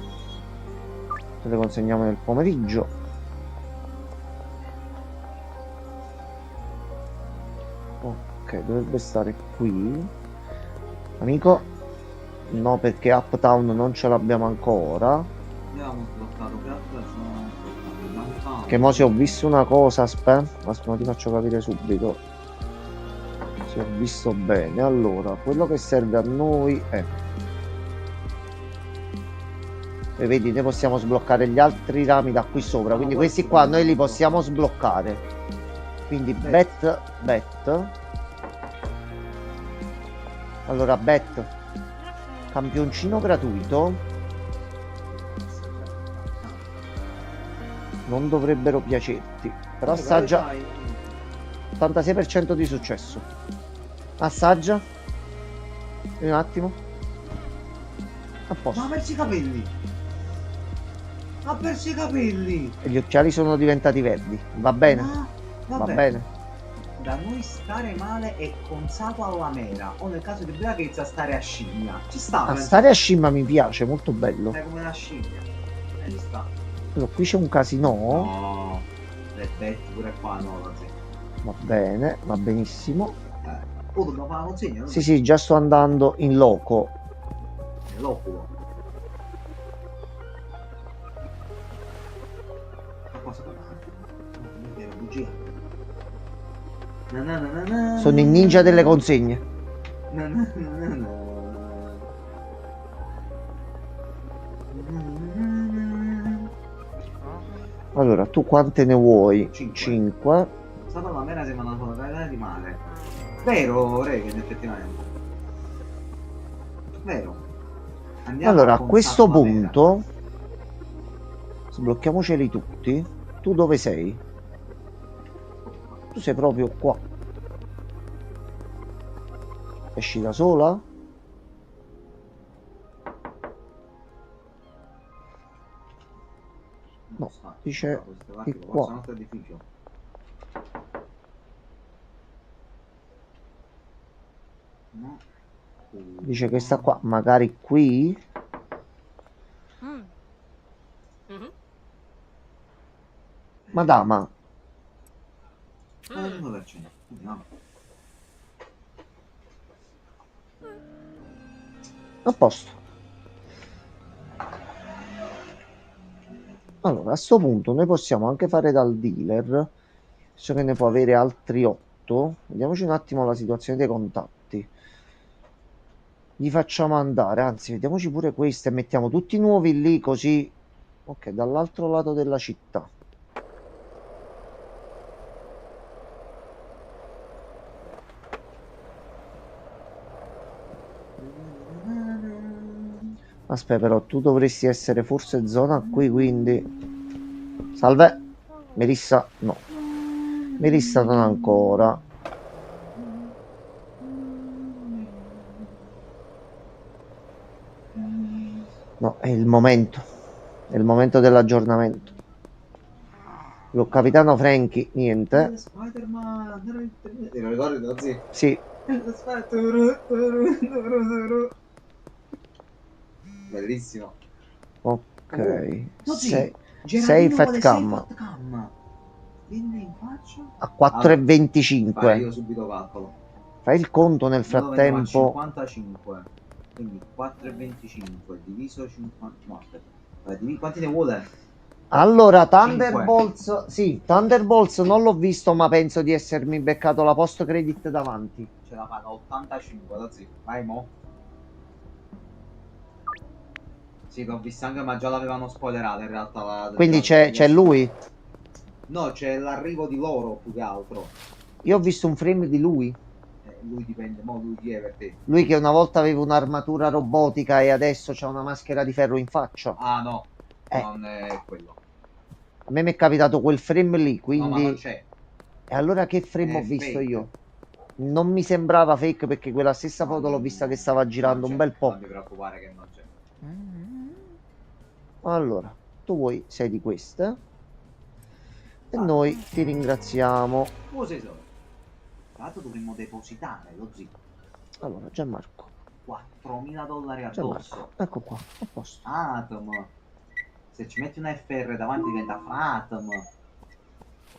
Te le consegniamo nel pomeriggio. Ok, dovrebbe stare qui. Amico? No, perché Uptown non ce l'abbiamo ancora. Noi avevamo sbloccato che altro sono sbloccati Downtown. Che mo se ho visto una cosa, aspetta, ti faccio capire subito. Se ho visto bene. Allora, quello che serve a noi è... E vedi, noi possiamo sbloccare gli altri rami da qui sopra. Quindi questi qua noi li possiamo sbloccare. Quindi bet. Allora, bet. Campioncino gratuito. Non dovrebbero piacerti. Però assaggia. 86% di successo. Assaggia. Un attimo. A Ma posto. ha perso i capelli! Ha perso i capelli! E gli occhiali sono diventati verdi. Va bene. Ma, Va vabbè, bene. da noi stare male è consato alla mera, o nel caso di Blackheads a stare a scimmia. Ci sta, A stare a scimmia mi piace, molto bello. è come una scimmia. Ci sta. Allora, qui c'è un casino. No, le betti pure qua no, così. Va bene, va benissimo. Oh, dobbiamo fare la consegna? Sì, sì, già sto andando in loco. L'oculo. Ma cosa fa? No, era bugia. Na na na na na. Sono il ninja delle consegne. Na na na na na. Na na na na. Allora, tu quante ne vuoi? Cinque. 5. Stata la mera si è mandata una cagata di mare. Vero, Regan, effettivamente. Vero. Andiamo Allora, a con questo Santa Mera. punto sblocchiamoceli tutti. Tu dove sei? Tu sei proprio qua. Esci da sola? No, dice di qua. Nostro edificio. No. Dice che sta qua. Magari qui? Madama. 1%. No. A posto. Allora, a sto punto noi possiamo anche fare dal dealer, so che ne può avere altri 8. Vediamoci un attimo la situazione dei contatti. Gli facciamo andare, anzi, vediamoci pure queste e mettiamo tutti nuovi lì così. Ok, dall'altro lato della città. Aspetta, però tu dovresti essere forse zona qui, quindi... Salve, Melissa, no. Melissa non ancora. No, è il momento dell'aggiornamento. Lo capitano Frankie, niente. Spider-Man. Te lo ricordi, no, zio? Sì, Bellissimo. ok. No, sì. Sei Geraldino Fat vuole Cam sei Fat Cam. Vieni in faccia. a 4,25. Vai, io subito calcolo. Fai il conto nel Io lo vendevo a frattempo. 55. Quindi 4,25 diviso 50. No, aspetta. Vai, quanti ne vuole? Allora, Thunderbolts, sì, Thunderbolts non l'ho visto, ma penso di essermi beccato la post credit davanti. Ce la paga 85, così. Vai mo. Sì, l'ho vista anche, ma già l'avevano spoilerata in realtà. Quindi c'è lui. No, c'è l'arrivo di loro più che altro. Io ho visto un frame di lui. Lui dipende, mo lui chi è per te. Lui che una volta aveva un'armatura robotica e adesso c'ha una maschera di ferro in faccia. Ah no, Eh. non è quello. A me mi è capitato quel frame lì, No, ma non quindi... c'è. E allora che frame È ho visto fake. io? Non mi sembrava fake perché quella stessa foto l'ho vista che stava girando un bel po'. Non ti preoccupare che non c'è. Allora, tu vuoi 6 di queste. E noi ti ringraziamo. Scusa, tesoro. Tra l'altro dovremmo depositare lo zio. Allora, Gianmarco. $4.000 addosso. Gianmarco, ecco qua, a posto. Atom. Se ci metti una FR davanti diventa Fratom.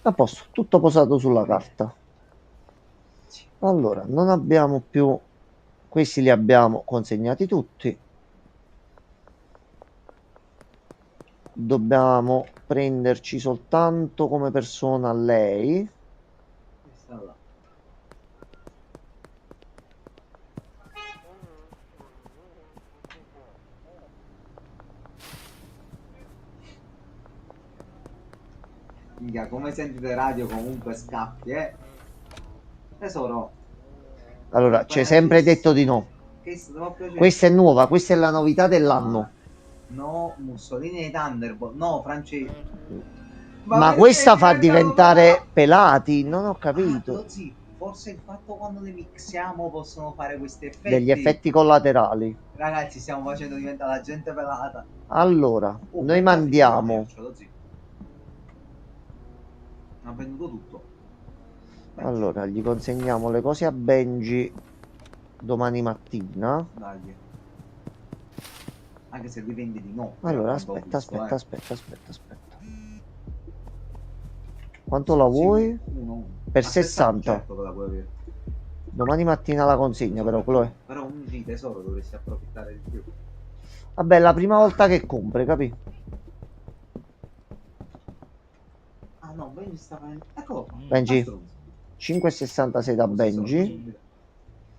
A posto, tutto posato sulla carta. Allora, non abbiamo più... Questi li abbiamo consegnati tutti. Dobbiamo prenderci soltanto come persona lei. Questa là. Minchia, come sentite radio comunque scappi, Tesoro, Allora, ci hai sempre detto di no. che sto piacendo. Questa è nuova, questa è la novità dell'anno. No, Mussolini e Thunderbolt. No, Francesco. Ma questa fa diventare pelati, non ho capito. Sì, forse il fatto quando le mixiamo possono fare questi effetti. Degli effetti collaterali. Ragazzi, stiamo facendo diventare la gente pelata. Allora, noi mandiamo... Ha venduto tutto. Allora, gli consegniamo le cose a Benji domani mattina. Dai. Anche se li vendi di no. Allora, aspetta. Quanto la vuoi? Per 60. Certo che la puoi avere. Domani mattina la consegna, però, Chloe. Però un G tesoro dovresti approfittare di più. Vabbè, è la prima volta che compri, capi? Ah no, Benji stava... Eccolo qua. Benji, 5,66 da Benji.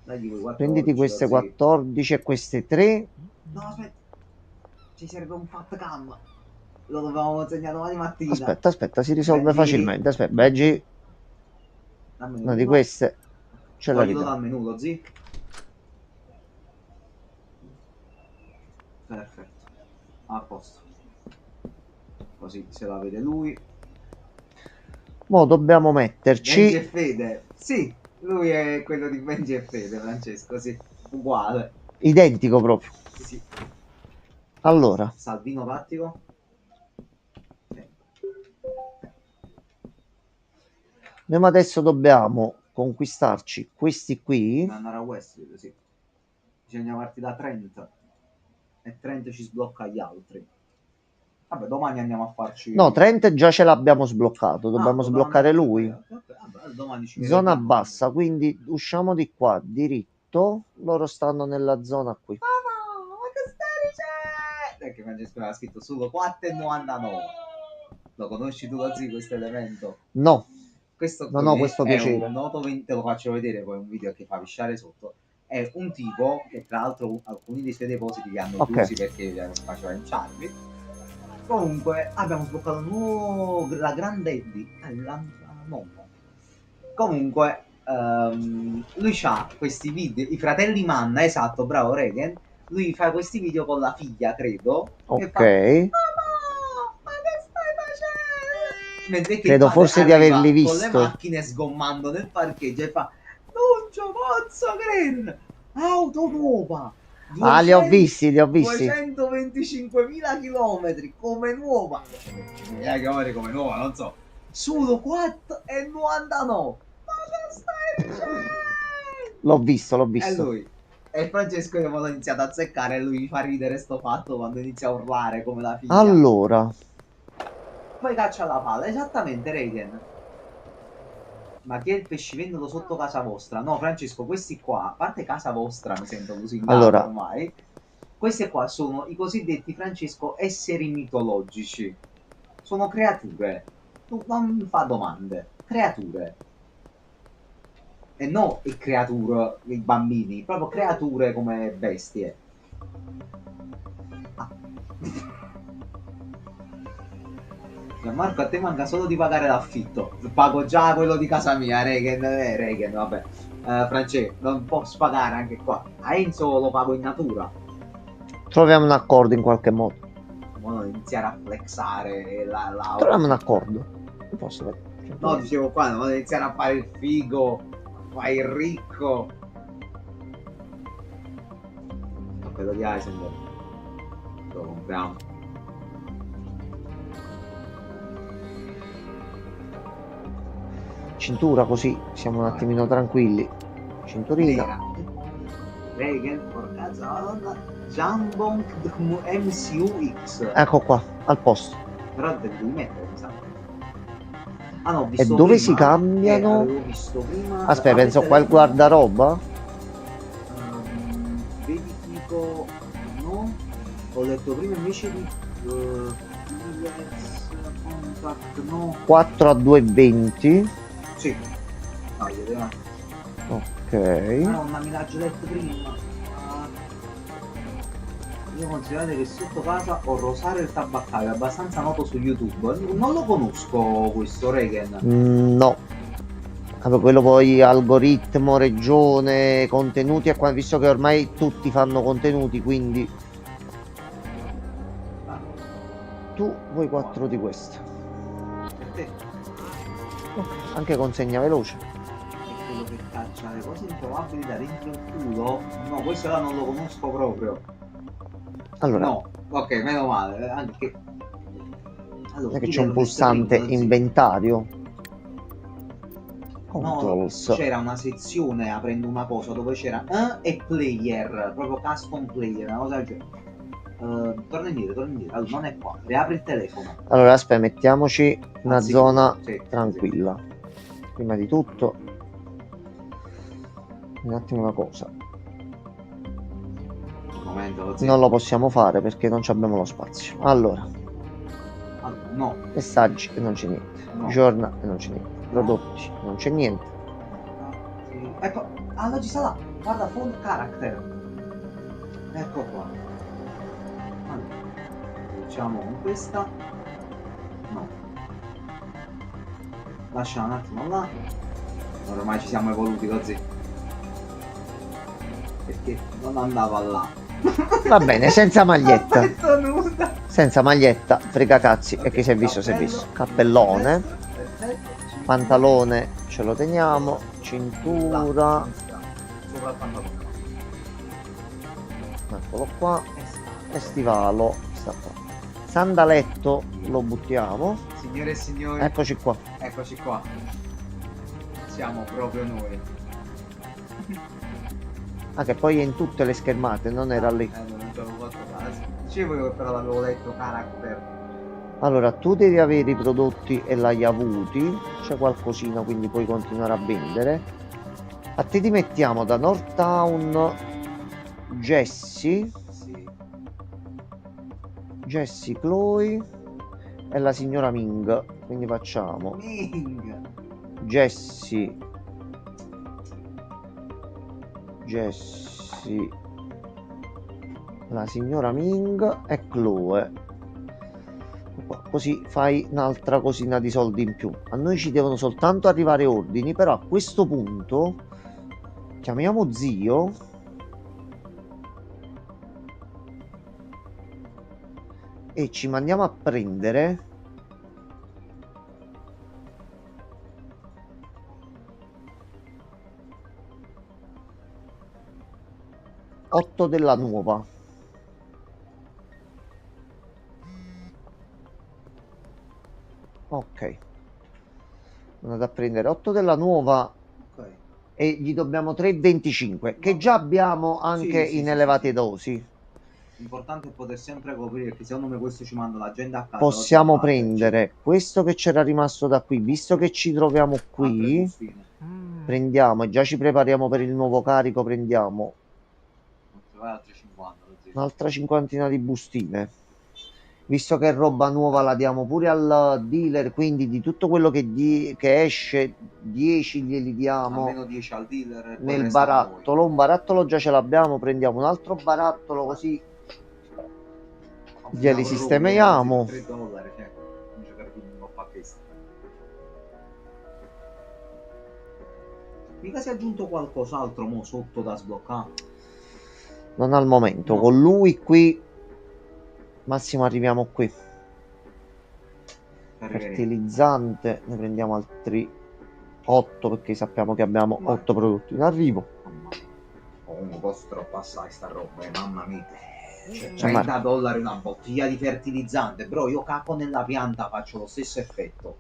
Dagli quei 14, Prenditi queste sì. 14 e queste 3. No, aspetta. Ci serve un fat cam. Lo dovevamo consegnare domani mattina. Aspetta, si risolve Benji. facilmente. Aspetta, Benji, Dammi una di uno. queste ce la Toglilo ridiamo. dal menù, lo zi. Perfetto. A posto. Così se la vede lui. Mo' dobbiamo Benji e metterci... Fede. Sì, lui è quello di Benji e Fede, Francesco, sì. Uguale. Identico proprio. Sì. Allora, Salvino tattico. noi adesso dobbiamo conquistarci questi qui. Andare a Westfield, sì. Bisogna partire da Trent. E Trent ci sblocca gli altri. Vabbè, domani andiamo a farci... No, Trent già ce l'abbiamo sbloccato, dobbiamo sbloccare lui. Vabbè, domani ci Zona vediamo. bassa, quindi usciamo di qua, diritto. Loro stanno nella zona qui. Mamma, ma che stai dicendo? Perché Francesco aveva scritto solo 4,99. Lo conosci tu così questo elemento? No, Questo non qui ho questo è piacere. un noto te lo faccio vedere poi un video che fa pisciare sotto. È un tipo che tra l'altro alcuni dei suoi depositi li hanno Ok. chiusi perché faceva inciampi. Comunque abbiamo sbloccato la grande Eddie, la nonna. Comunque lui ha questi video, i fratelli Manna, esatto, bravo Regen. Lui fa questi video con la figlia, credo. Che fa, Ok, mamma, ma che stai facendo? Mentre che credo il padre forse di arriva averli con le visto. macchine sgommando nel parcheggio e fa non ci posso credere, auto nuova. Ah, li ho visti. 225.000 chilometri come nuova. 225.000 chilometri come nuova, non so. Solo 4,99. Ma che stai dicendo? L'ho visto. E lui. E Francesco io me l'ho iniziato a azzeccare e lui mi fa ridere sto fatto quando inizia a urlare come la figlia. Allora, Poi caccia la palla, esattamente Reagan. Ma che è il pescivendolo sotto casa vostra? No, Francesco, questi qua, a parte casa vostra, mi sento lusingato Allora. ormai. Questi qua sono i cosiddetti, Francesco, esseri mitologici. Sono creature. Tu non mi fa domande. Creature. E no i creature, i bambini, proprio creature come bestie. Ah. Marco, a te manca solo di pagare l'affitto. Pago già quello di casa mia, Regen, vabbè. Francesco, non posso pagare anche qua. A Enzo lo pago in natura. troviamo un accordo in qualche modo. Non iniziare a flexare la... Troviamo un accordo. Non posso fare. No, dicevo qua, non iniziare a fare il figo. Fai il ricco. Quello di Heisenberg. Lo compriamo. cintura, così siamo un attimino tranquilli. Cinturina. Regen, porcazza madonna. Jambon MCUX. Ecco qua, al posto. Però te devi mettere, mi sa. Ah no, ho E visto dove prima, si cambiano? avevo visto prima. Aspetta, penso qua il guardaroba. Vedi tipo. No? Ho letto prima invece di. Dealers, contact, no. 4 a 2,20. Sì. No, vedeva. Ok. Madonna, mi l'ha già detto prima. Io considerate che sotto casa ho Rosario il tabaccaio, è abbastanza noto su YouTube. Non lo conosco questo Regen. No. Vabbè, quello poi algoritmo, regione, contenuti e qua, visto che ormai tutti fanno contenuti, quindi tu vuoi 4 di queste. Per te Anche consegna veloce. è quello che caccia le cose introvabili da dentro il culo. No, questo là non lo conosco proprio. Allora, No, ok, meno male. Anche allora, non è che tu c'è un l'hai visto pulsante prima, sì. inventario. No, Controls. c'era una sezione aprendo una cosa dove c'era e player, proprio custom player, una cosa del genere. Torna indietro, allora, non è qua, riapri il telefono. Allora, aspetta, mettiamoci una Anzi, zona sì, tranquilla. Prima di tutto, un attimo una cosa. Un momento, lo zio. Non lo possiamo fare perché non abbiamo lo spazio. Allora, Allora, no, messaggi e non c'è niente. No. Giorna e non c'è niente. Prodotti non c'è niente. sì. Ecco, allora ci sta là, guarda, full character. Ecco qua. Allora, facciamo con questa. No. Lascia un attimo là. Ormai ci siamo evoluti così. Perché non andava là. Va bene, senza maglietta. Petto nuda. Senza maglietta, frega cazzi. E chi si è visto si è visto. Cappellone, Perfetto. pantalone ce lo teniamo. Cintura. Sopra il pantalone. Eccolo qua. E stivalo sta qua. Sandaletto lo buttiamo. Signore e signori, Eccoci qua. eccoci qua. Siamo proprio noi. Ah, che poi è in tutte le schermate, non era lì. Non ci avevo fatto caso. Dicevo che però l'avevo letto character. Allora, tu devi avere i prodotti e l'hai avuti. C'è qualcosina, quindi puoi continuare a vendere. A te ti mettiamo da Northtown Jessie, Sì. Jessie Chloe e la signora Ming. Quindi facciamo Ming. Jessie, la signora Ming e Chloe. Così fai un'altra cosina di soldi in più. A noi ci devono soltanto arrivare ordini, però a questo punto chiamiamo zio e ci mandiamo a prendere 8 della nuova. Ok, andate a prendere 8 della nuova Ok. e gli dobbiamo 3,25 che già abbiamo anche Sì, in sì, elevate sì. dosi. L'importante è poter sempre coprire, perché secondo me questo ci manda l'agenda a casa. Possiamo oltre a prendere questo che c'era rimasto da qui, visto che ci troviamo altre qui, bustine. prendiamo e già ci prepariamo per il nuovo carico, prendiamo Altre 50, lo zio. un'altra cinquantina di bustine. Visto che è roba nuova la diamo pure al dealer, quindi di tutto quello che esce 10 glieli diamo Almeno 10 al dealer e poi nel resta a voi. barattolo. Un barattolo già ce l'abbiamo, prendiamo un altro barattolo così glieli Offriamo sistemiamo. robe, $3, cioè, non giocare più un po' a questo. Mica si è aggiunto qualcos'altro mo sotto da sbloccare? Non al momento, No. con lui qui massimo arriviamo qui. Fertilizzante, ne prendiamo altri 8 perché sappiamo che abbiamo 8 prodotti in arrivo. Mamma mia. Comunque costa troppo assai sta roba, mamma mia. Cioè, Ma- $30 una bottiglia di fertilizzante, bro, io capo nella pianta, faccio lo stesso effetto.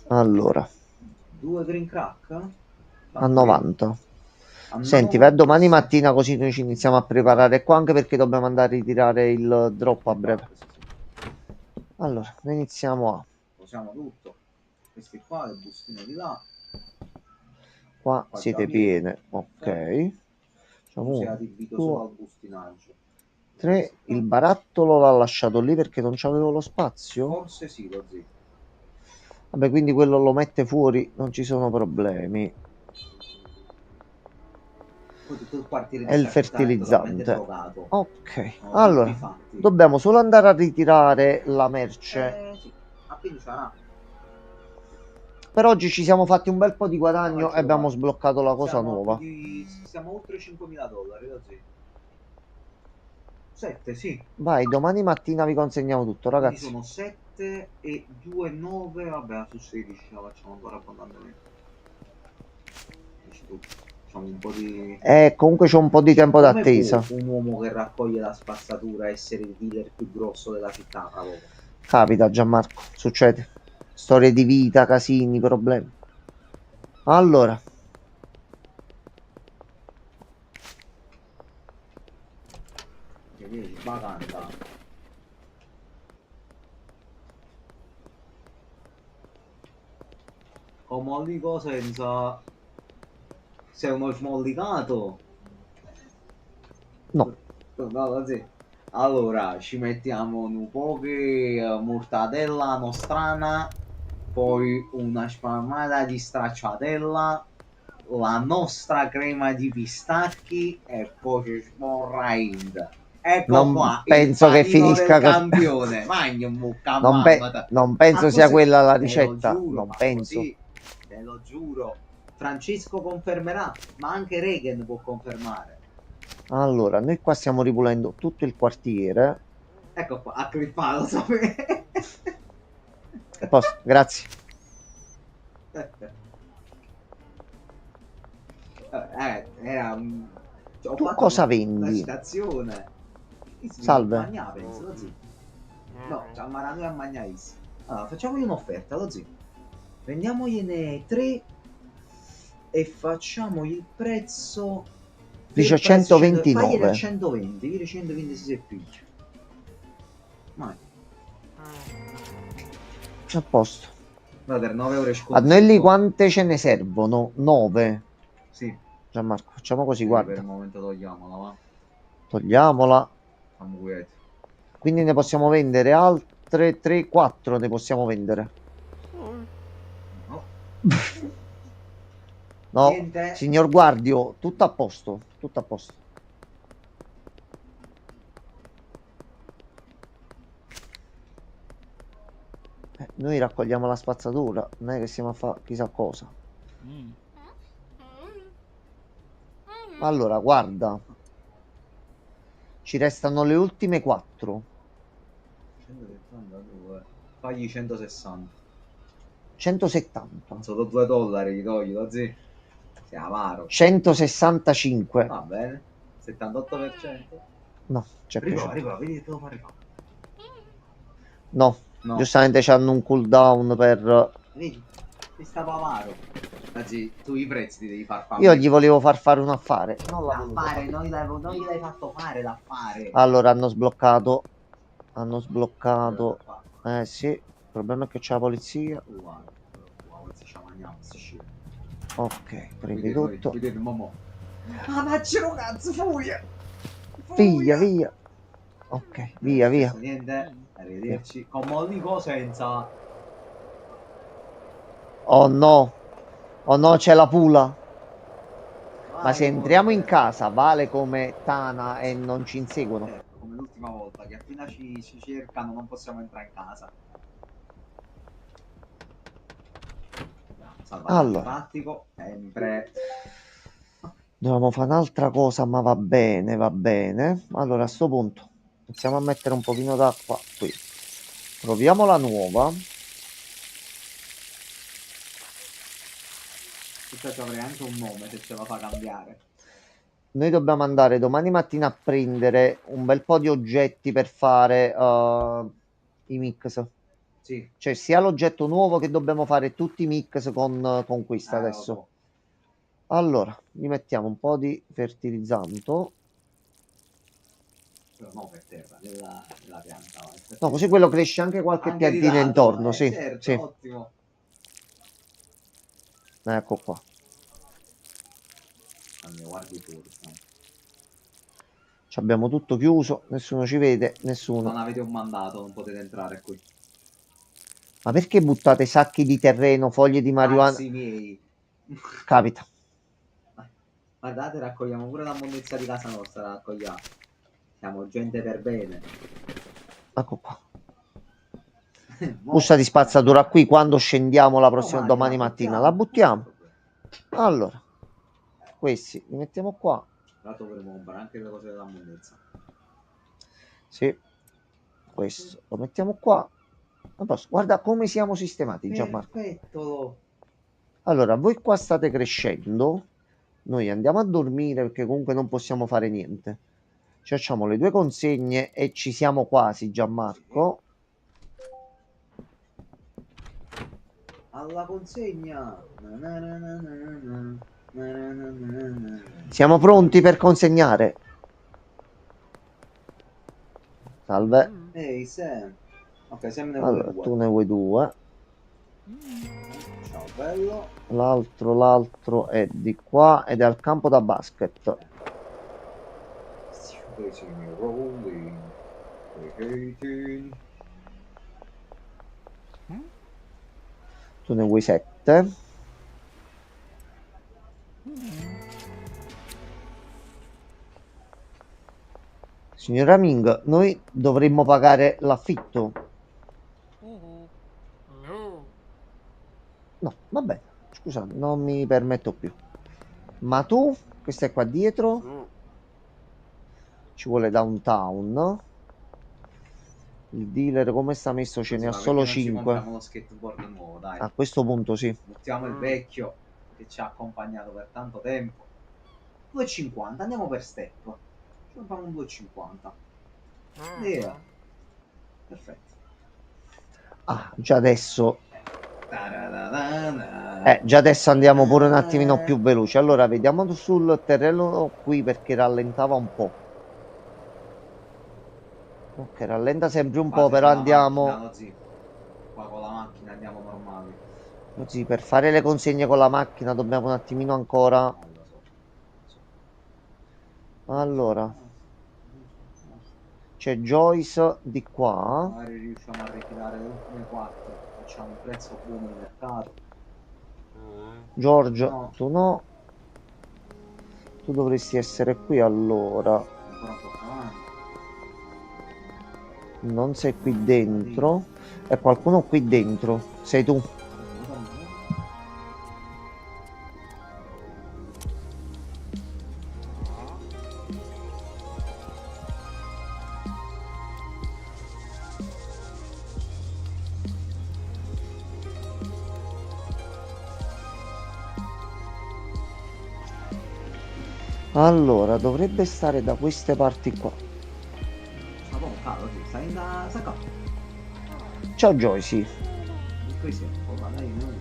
Allora, 2 green crack? Va a bene. 90. A Senti, per 90, domani sì. mattina così noi ci iniziamo a preparare qua, anche perché dobbiamo andare a ritirare il drop a breve. Sì, sì. Allora, noi iniziamo a... Posiamo tutto. Questi qua, le bustine di là. Qua Qua già siete pieno. piene, ok. Perfetto. Facciamo Tu sei 1, adibito solo 2, al bustinaggio. 3. Il barattolo l'ha lasciato lì perché non c'avevo lo spazio. Forse sì, lo zio. Vabbè, quindi quello lo mette fuori, non ci sono problemi. Poi tutto il quartiere È di il sta città è totalmente fertilizzante. drogato. Ok, Sono tutti allora, fatti. dobbiamo solo andare a ritirare la merce. Sì. Ma quindi sarà. Per oggi ci siamo fatti un bel po' di La guadagno e faccio abbiamo guarda. sbloccato la cosa nuova. Siamo oltre 5.000 dollari, lo zio. 7, sì. Vai, domani mattina vi consegniamo tutto, Quindi ragazzi. sono 7 e 2, 9. Vabbè, su 16 la facciamo ancora abbondantemente. Dici tu. Facciamo un po' di. Comunque c'è un po' di tempo Come può d'attesa. un uomo che raccoglie la spazzatura essere il dealer più grosso della città, fra poco? Capita, Gianmarco, succede. Storie di vita, casini, problemi. Allora, Che dici, bacanta. Commolico senza. Sei uno smollicato. no. No, così. Allora, ci mettiamo un po' di mortadella nostrana, poi una spalmata di stracciatella, la nostra crema di pistacchi e poi ci sborra Ind. Ecco Non qua, il penso che panino del finisca così. campione. Magna mucca Non, mamma. non Ah, penso sia così, quella la te lo ricetta. giuro, Non ma penso. così, te lo giuro. Francesco confermerà, ma anche Reagan può confermare. Allora, noi qua stiamo ripulendo tutto il quartiere. Ecco qua, ha clippato, sapevi? A posto, grazie. Era ho Tu fatto cosa una vendi? citazione. Chi si viene a Salve. mangiare, penso, lo zio. No, ci ammaranno a mangiare. Allora, facciamogli un'offerta, lo zio. Prendiamogliene 3 e facciamogli il prezzo Dice del prezzo 100. Fagliene a 129. 120, io 120 si seppiglia. Vai. A posto. No, per 9 euro A sconto. noi lì quante ce ne servono? 9. Sì, Gianmarco, facciamo così, quindi per il guarda. momento togliamola, va. Togliamola. Siamo quieti. Quindi ne possiamo vendere altre 3, 4 ne possiamo vendere. No. No, Niente. signor Guardio, tutto a posto, tutto a posto. Noi raccogliamo la spazzatura, non è che stiamo a fare chissà cosa. Allora, guarda, ci restano le ultime 4. 172. Fagli 160. 170. Solo 2 dollari gli togli, lo zio. Sei avaro. 165. Va bene. 78%. No, c'è più Riprova, 100. riprova, vedi che te lo fa riprova. No, No, giustamente c'hanno un cooldown per... vedi, ti stava avaro. Anzi, tu i prezzi ti devi far Io fare. gli volevo far fare un affare. Non l'ha voluto L'affare, fare. non gliel'hai fatto fare l'affare. Allora, hanno sbloccato. Hanno Guarda sbloccato. qua. Sì, il problema è che c'è la polizia. Guarda, guarda, ci mangiamo, sti scemi. Ok, prendi Vedete, tutto. vedete, mamma. Ah, ma c'è un cazzo, furia! Via, Furia! via. Ok, via, via. Niente, arrivederci. Con Mollico senza. Oh no. Oh no, c'è la pula. Ma Vai, se entriamo in morte. casa vale come Tana e non ci inseguono. Ecco, come l'ultima volta, che appena ci cercano non possiamo entrare in casa. Salvataggio Allora, tattico, sempre. dobbiamo fare un'altra cosa, ma va bene, va bene. Allora, a sto punto, iniziamo a mettere un pochino d'acqua qui. Proviamo la nuova. Questa ci avrei anche un nome se ce la fa cambiare. Noi dobbiamo andare domani mattina a prendere un bel po' di oggetti per fare i mix. Sì. Cioè, sia l'oggetto nuovo che dobbiamo fare tutti i mix con questa Lo adesso. so. Allora, gli mettiamo un po' di fertilizzante. Però no per terra, nella pianta. No, per No, così terra. quello cresce anche qualche Anche di piantina lato, intorno, sì, certo, sì. ottimo. Ecco qua. Allora, guardi fuori. No. Ci abbiamo tutto chiuso, nessuno ci vede, Non nessuno. avete un mandato, non potete entrare qui. Ma perché buttate sacchi di terreno, foglie di marijuana? Cazzi miei. Capita. Guardate, raccogliamo pure la monnezza di casa nostra, la raccogliamo. Siamo gente per bene. Ecco qua. Mo- Busta di spazzatura qui quando scendiamo la prossima Domani domani la mattina. buttiamo, La non c'è buttiamo. problema. Allora, questi li mettiamo qua. Tra l'altro dovremo comprare anche le cose della monnezza. Sì. Questo lo mettiamo qua. A posto. Guarda come siamo sistemati, Gianmarco. Perfetto. Allora, voi qua state crescendo. Noi andiamo a dormire perché comunque non possiamo fare niente. Ci facciamo le 2 consegne e ci siamo quasi, Gianmarco. Alla consegna. Na na na na na. Na na na na na. Siamo pronti per consegnare. Salve. Ehi Sam. Ok, Sam ne vuole Allora, due. tu ne vuoi 2. Ciao bello. L'altro è di qua ed è al campo da basket. Facing rolling. Hating. Tu ne vuoi 7. Signora Ming, noi dovremmo pagare l'affitto. No, va bene. Scusa, non mi permetto più. Ma tu, questa è qua dietro. Ci vuole downtown. Il dealer come sta messo ce ne ha Ma solo perché non ci 5. compriamo lo skateboard nuovo, dai. A questo punto sì. Mettiamo il vecchio che ci ha accompagnato per tanto tempo. 2,50, andiamo per step. Ci compriamo un 2,50. Via. Perfetto. Ah, già adesso. Taradadana. Già adesso andiamo pure un attimino più veloci. Allora, vediamo sul terreno qui perché rallentava un po'. Ok, rallenta sempre un Qua po', se però c'è la andiamo. macchina, lo zio. Qua con la macchina andiamo normali. Così, per fare le consegne con la macchina dobbiamo un attimino ancora. Lo so. Allora, c'è Joyce di qua. Magari riusciamo a ritirare le ultime 4. Facciamo un prezzo buono di mercato. Giorgio, No. tu no. Tu dovresti essere qui allora. Ancora un po' avanti. Non sei qui dentro. È qualcuno qui dentro. Sei tu. Allora, dovrebbe stare da queste parti qua. Ma come cavolo, sì, stai in da sacca. Ciao Joyce. Questo è un po' magari non.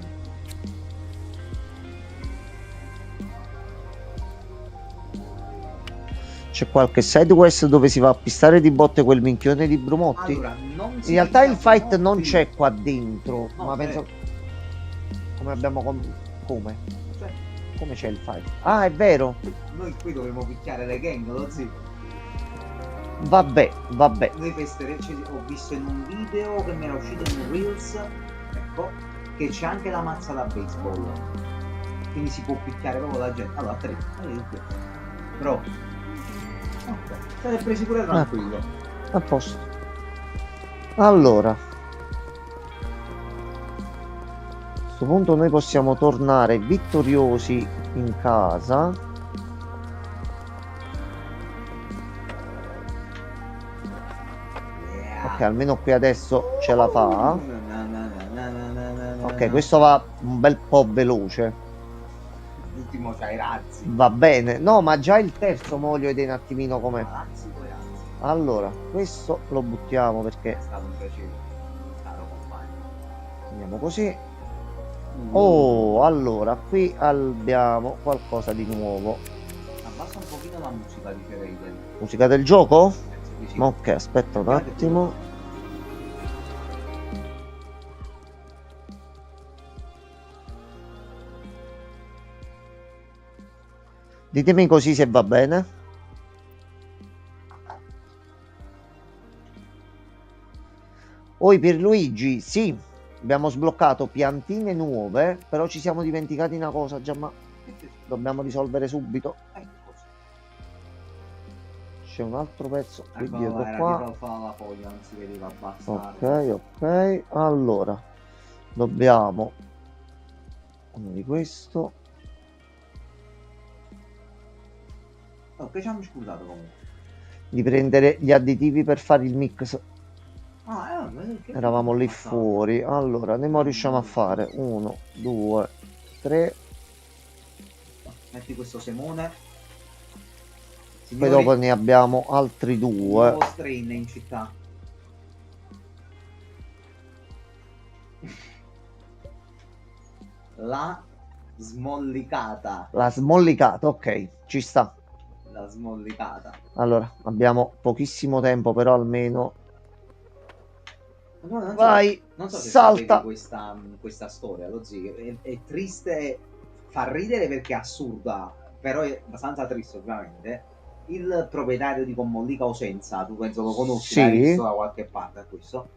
C'è qualche side quest dove si va a pistare di botte quel minchione di Brumotti? Allora, non si In realtà il picchia fight non Brumotti. c'è qua dentro, No, ma c'è. penso. Come abbiamo. Come? Cioè, Come c'è il fight? Ah, è vero. noi qui dovremmo picchiare le gang, lo zio. Vabbè, vabbè. Noi ho visto in un video che mi era uscito in un Reels, ecco, che c'è anche la mazza da baseball. Quindi si può picchiare proprio la gente. Allora, 3. Però. Ok, state presi pure tranquillo. A posto. Allora. A questo punto noi possiamo tornare vittoriosi in casa. Ok, almeno qui adesso ce la fa. Ok, questo va un bel po' veloce. L'ultimo c'ha i razzi. Va bene. No, ma già il terzo mo voglio vedere un attimino com'è. Razzi poi razzi. Allora, questo lo buttiamo perché È stato un piacere. Caro compagno. Andiamo così. Oh, allora, qui abbiamo qualcosa di nuovo. Abbassa un pochino la musica di Raiden. Musica del gioco? Penso di sì. Ok, aspetta un attimo. Ditemi così se va bene. Oi Pierluigi, sì, abbiamo sbloccato piantine nuove, però ci siamo dimenticati una cosa, già, ma dobbiamo risolvere subito. C'è un altro pezzo qui Ecco, dietro era qua. dietro al falo alla foglia, non si vedeva Ok, abbastanza. ok. Allora, dobbiamo uno di questo. Oh, che ci hanno scusato comunque? Di prendere gli additivi per fare il mix. Ah, che Eravamo lì passato. fuori. Allora, ne mo riusciamo a fare 1, 2, 3. Metti questo semone. Poi Signori, dopo ne abbiamo altri nuovo due. strain in città. La smollicata. La smollicata, ok, ci sta. La smollicata. Allora, abbiamo pochissimo tempo, però almeno. No, Vai, non so se sapevi salta. questa storia, lo zio. È triste, fa ridere perché è assurda, però è abbastanza triste ovviamente. Il proprietario di Commollica Osenza, tu penso lo conosci, l'hai Sì, visto da qualche parte a questo.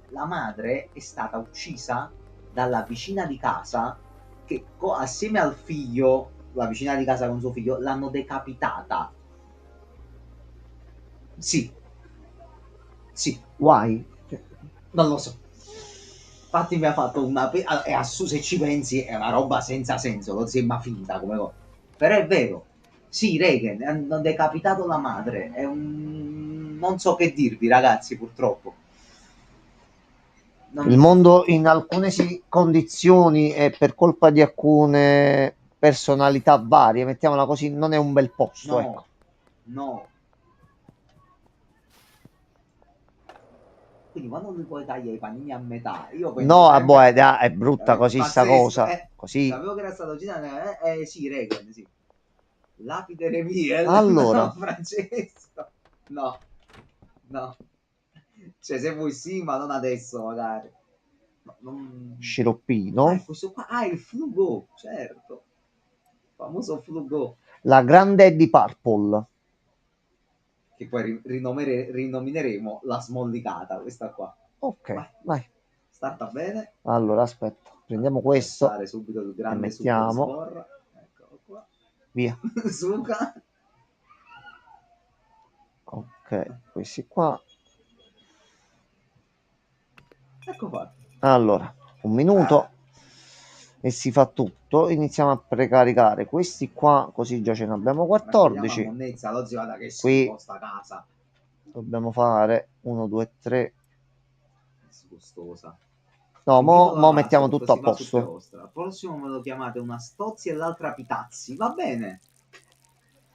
La madre è stata uccisa dalla vicina di casa che assieme al figlio, la vicina di casa con suo figlio, l'hanno decapitata. Sì, sì, guai. non lo so. Infatti mi ha fatto una... se ci pensi è una roba senza senso, lo sembra finta come cosa. Però è vero. Sì, Reagan, hanno decapitato la madre. È un... Non so che dirvi, ragazzi, purtroppo. Il mondo in alcune condizioni e per colpa di alcune personalità varie, mettiamola così, non è un bel posto, ecco. No, no. Quindi quando lui poi taglia i panini a metà, io penso No, sempre... è brutta così sta pazzesco, cosa. Così. sapevo che era stato girato, sì, Reagan, sì. Lapide Miel, Allora, no, Francesco. No, no. Cioè, se vuoi sì, ma non adesso, magari. No, sciroppino. questo qua. Ah, il Flugo, certo. Il famoso Flugo. La grande Eddie Purple. Che poi rinomineremo la smollicata, questa qua. Ok, Vai, vai. starta bene. Allora, aspetta, prendiamo questo Versare subito il e grande super mettiamo sborra. Eccolo qua. via. Suca. Ok, questi qua. Ecco fatto. Allora, un minuto e si fa tutto. Iniziamo a precaricare questi qua, così già ce ne abbiamo Raccogliamo la 14. monnezza, lo zio, guarda che Qui schifo sta casa. dobbiamo fare 1, 2, 3. Sgustosa. No, Finito mo mettiamo l'avanzo, tutto a così va su posto. Ostra. Prossimo me lo chiamate una Stozzi e l'altra Pitazzi. Va bene.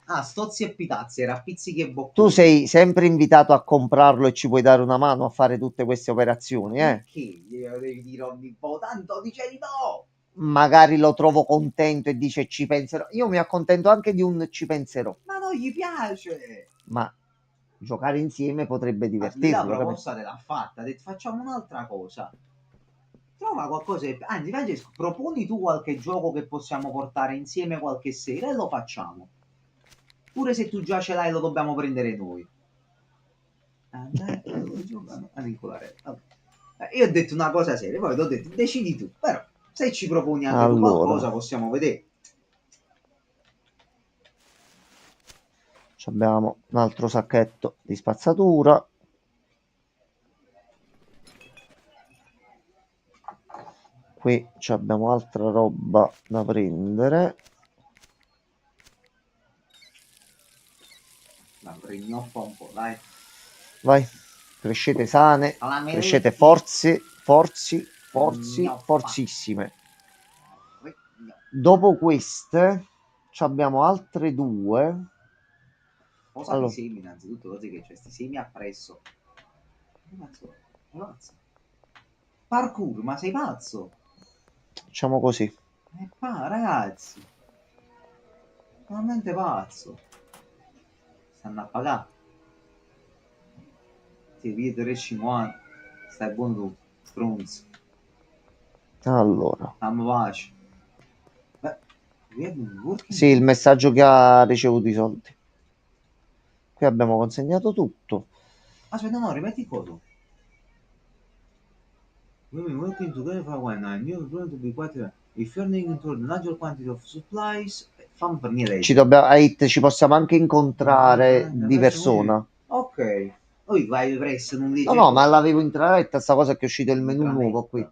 Ah, Stozzi e Pitazzi, era pizzichi e Tu bocconi. sei sempre invitato a comprarlo e ci puoi dare una mano a fare tutte queste Ma operazioni, eh? perché glielo devi dire ogni volta? Tanto dice di no! Magari lo trovo contento e dice ci penserò. Io mi accontento anche di un ci penserò, Ma non gli piace! ma giocare insieme potrebbe Lì la divertirlo, capito? proposta te l'ha fatta, ha detto facciamo un'altra cosa. Trova qualcosa, anzi Francesco, proponi tu qualche gioco che possiamo portare insieme qualche sera e lo facciamo. Pure se tu già ce l'hai lo dobbiamo prendere noi. Andare a giocare a vincolare. Io ho detto una cosa seria, poi ti ho detto decidi tu, però se ci proponi anche tu Allora, qualcosa possiamo vedere. abbiamo un altro sacchetto di spazzatura. Qui abbiamo altra roba da prendere. La rignoffa un po', dai. Vai, crescete sane, Salamelecchi. crescete forzi, Rignoffa. forzissime. Rignoffa. Dopo queste abbiamo altre due. Posati i Allora, semi innanzitutto, così che c'è questi semi appresso. Che cazzo? Parkour, ma sei pazzo? Facciamo così. Ragazzi, veramente pazzo. Stanno a pagare. Ti vedo 3,50. Stai buono tu, stronzo. Allora. Dammi pace. Beh, working. Sì, il messaggio che ha ricevuto i soldi. Qui abbiamo consegnato tutto. Aspetta, no, rimetti il coso. We've been working together for a while now, and you're going to be quite if you're needing to a larger quantity of supplies, fammi per mia legge. Ci possiamo anche incontrare di persona. Ok. Poi vai presso, non No, dice no, ma l'avevo in diretta, sta cosa che è uscito il menu Intranetta. nuovo qui.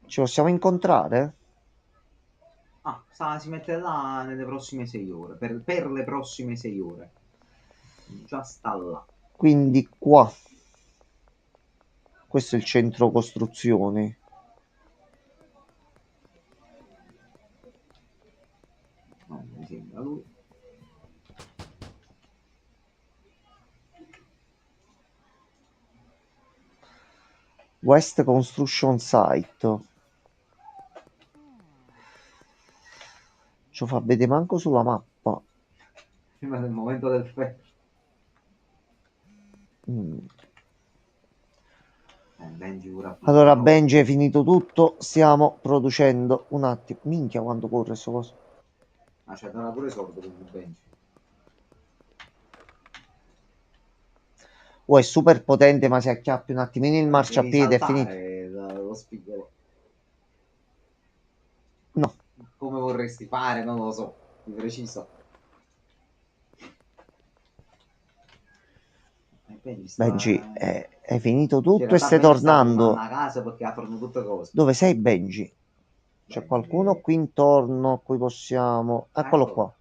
Ci possiamo incontrare? Si mette là nelle prossime 6 ore. Per le prossime 6 ore. Già sta là. Quindi qua. Questo è il centro costruzioni. No, mi sembra lui. West Construction Site. Ci fa vedere manco sulla mappa. Prima del momento del ferro. Benji pure Allora, Benji, è finito tutto. Stiamo producendo un attimo. Minchia, quanto corre questo coso. C'è dona pure soldo quindi Benji. Oh, è super potente, ma se acchiappi un attimino il marciapiede è finito. Lo spigolo. No. Come vorresti fare? Non lo so. Di preciso. Benji, è finito tutto e In stai realtà Benji sta tornando. tornando a casa perché ha tornato tutte cose. Dove sei, Benji? C'è Benji. qualcuno qui intorno a cui possiamo... Eccolo qua.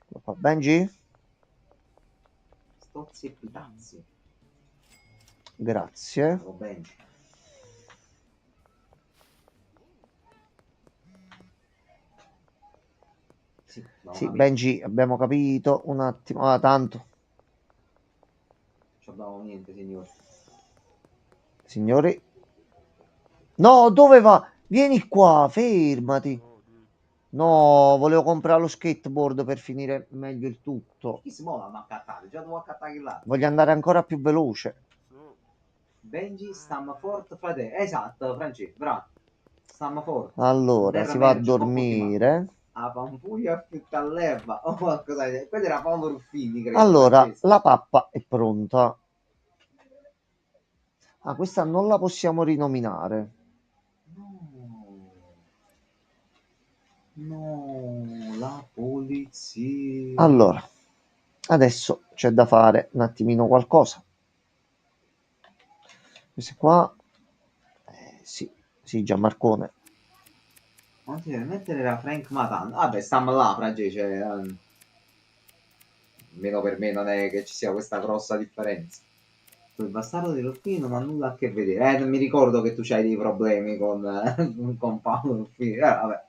Eccolo qua. Benji? Stozzi e pitazzi. Grazie. Oh, Benji. Sì, Benji, abbiamo capito. Un attimo. Ah, tanto. Non abbiamo niente, signore. Signori. No, dove va? Vieni qua, fermati. No, volevo comprare lo skateboard per finire meglio il tutto. Chi si muove a accattare? Già devo accattare là. Voglio andare ancora più veloce. Benji, stamma forte, frate. Esatto, Francesco, bravo. Stamma forte. Allora, si va a dormire. A Pampuglia affitta all'erba o qualcosa di... Quello era Paolo Ruffini, credo. Allora, Francesco. la pappa è pronta. Ah, questa non la possiamo rinominare. No, la polizia. Allora, adesso c'è da fare un attimino qualcosa. Questo qua... sì, Gianmarcone. Non ti deve mettere la Frank Matan. Vabbè, stiamo là, Francesco. Almeno per me non è che ci sia questa grossa differenza. Il bastardo di Ruffini non ha nulla a che vedere. Non mi ricordo che tu c'hai dei problemi con Paolo Ruffini. Vabbè.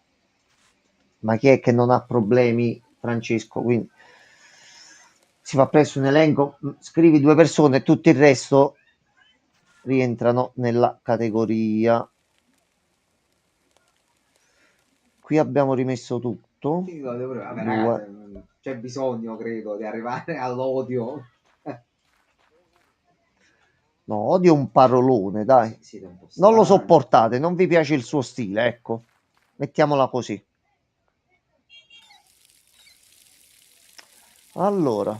Ma chi è che non ha problemi, Francesco? Quindi si fa presto un elenco, scrivi 2 persone e tutto il resto rientrano nella categoria. Qui abbiamo rimesso tutto. Sì, vabbè, ragazzi, c'è bisogno, credo, di arrivare all'odio. No, odio un parolone, dai. Non lo sopportate, non vi piace il suo stile, ecco. Mettiamola così. Allora.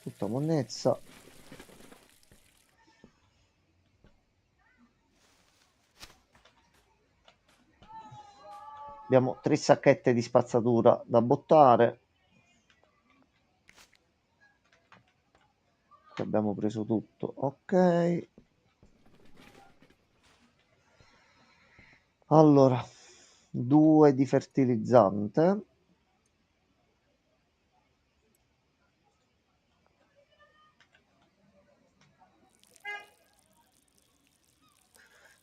Tutta monnezza. Abbiamo 3 sacchette di spazzatura da buttare. Qui abbiamo preso tutto, ok. Allora, 2 di fertilizzante.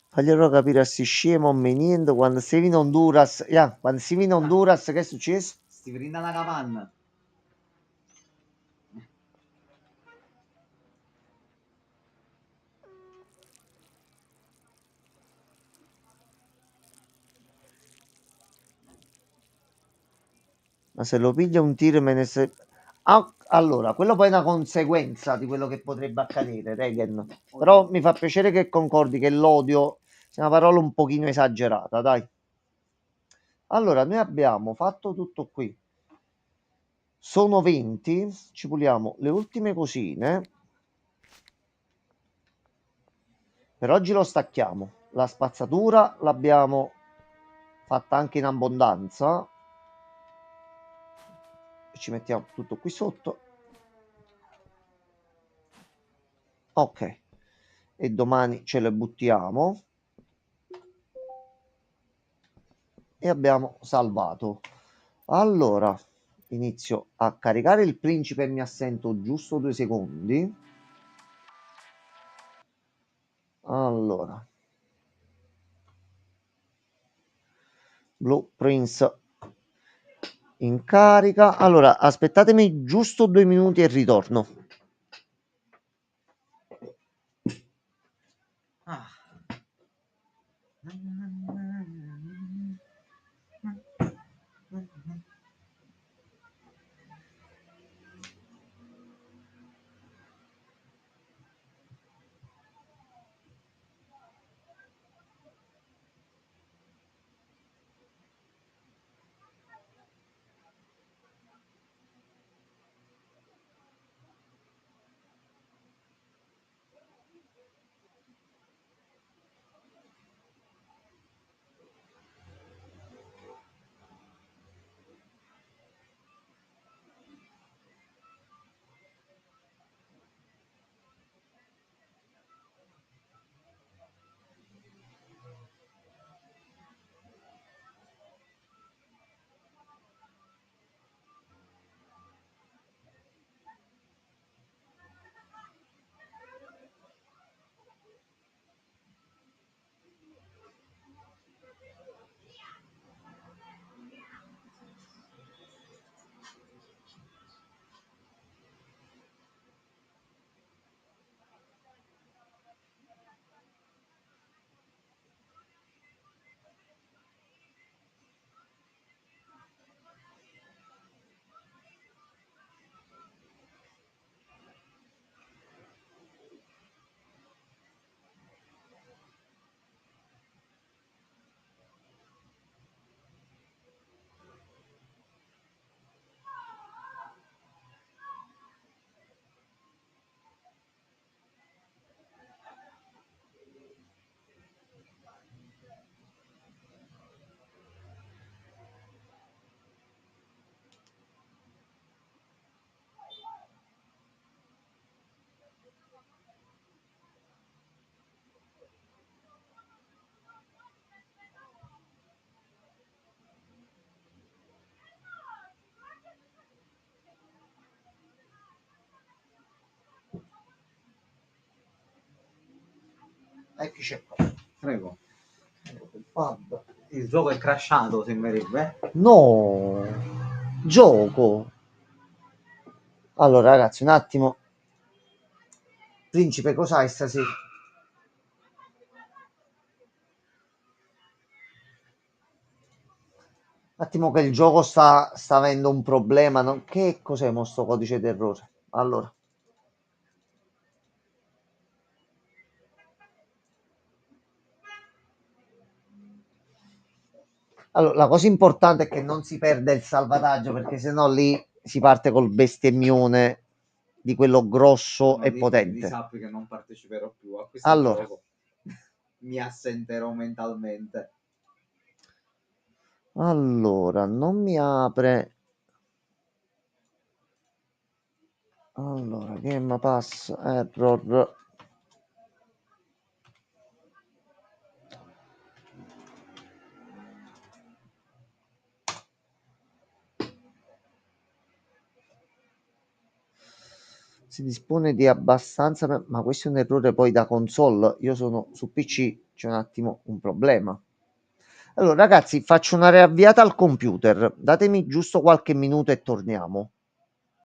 Faglielo capire a sti scemo niente quando sei in Honduras. Quando sei in Honduras, che è successo? Stai prendendo la capanna. Ma se lo piglia un tiro me ne se... Ah, allora, quello poi è una conseguenza di quello che potrebbe accadere, Regen. Però mi fa piacere che concordi che l'odio sia una parola un pochino esagerata, dai. Allora, noi abbiamo fatto tutto qui. Sono 20, ci puliamo le ultime cosine. Per oggi lo stacchiamo. La spazzatura l'abbiamo fatta anche in abbondanza. Ci mettiamo tutto qui sotto. Ok. E domani ce le buttiamo. E abbiamo salvato. Allora, inizio a caricare il principe e mi assento giusto 2 secondi. Allora, Blue Prince in carica. Allora, aspettatemi giusto 2 minuti e ritorno. Ah. Eccoci qua. Prego. Il gioco è crashato, sembrerebbe. No, gioco. Allora, ragazzi, un attimo. Principe, cos'hai stasera? Un attimo che il gioco sta avendo un problema. Che cos'è mo sto codice d'errore? Allora. Allora, la cosa importante è che non si perde il salvataggio perché sennò lì si parte col bestemmione di quello grosso e potente. Sappi che non parteciperò più a questo Allora, gioco. Mi assenterò mentalmente. allora, non mi apre. Allora, game pass error. Si dispone di abbastanza, ma questo è un errore poi da console. Io sono su PC, c'è un attimo un problema. Allora, ragazzi, faccio una riavviata al computer. Datemi giusto qualche minuto e torniamo.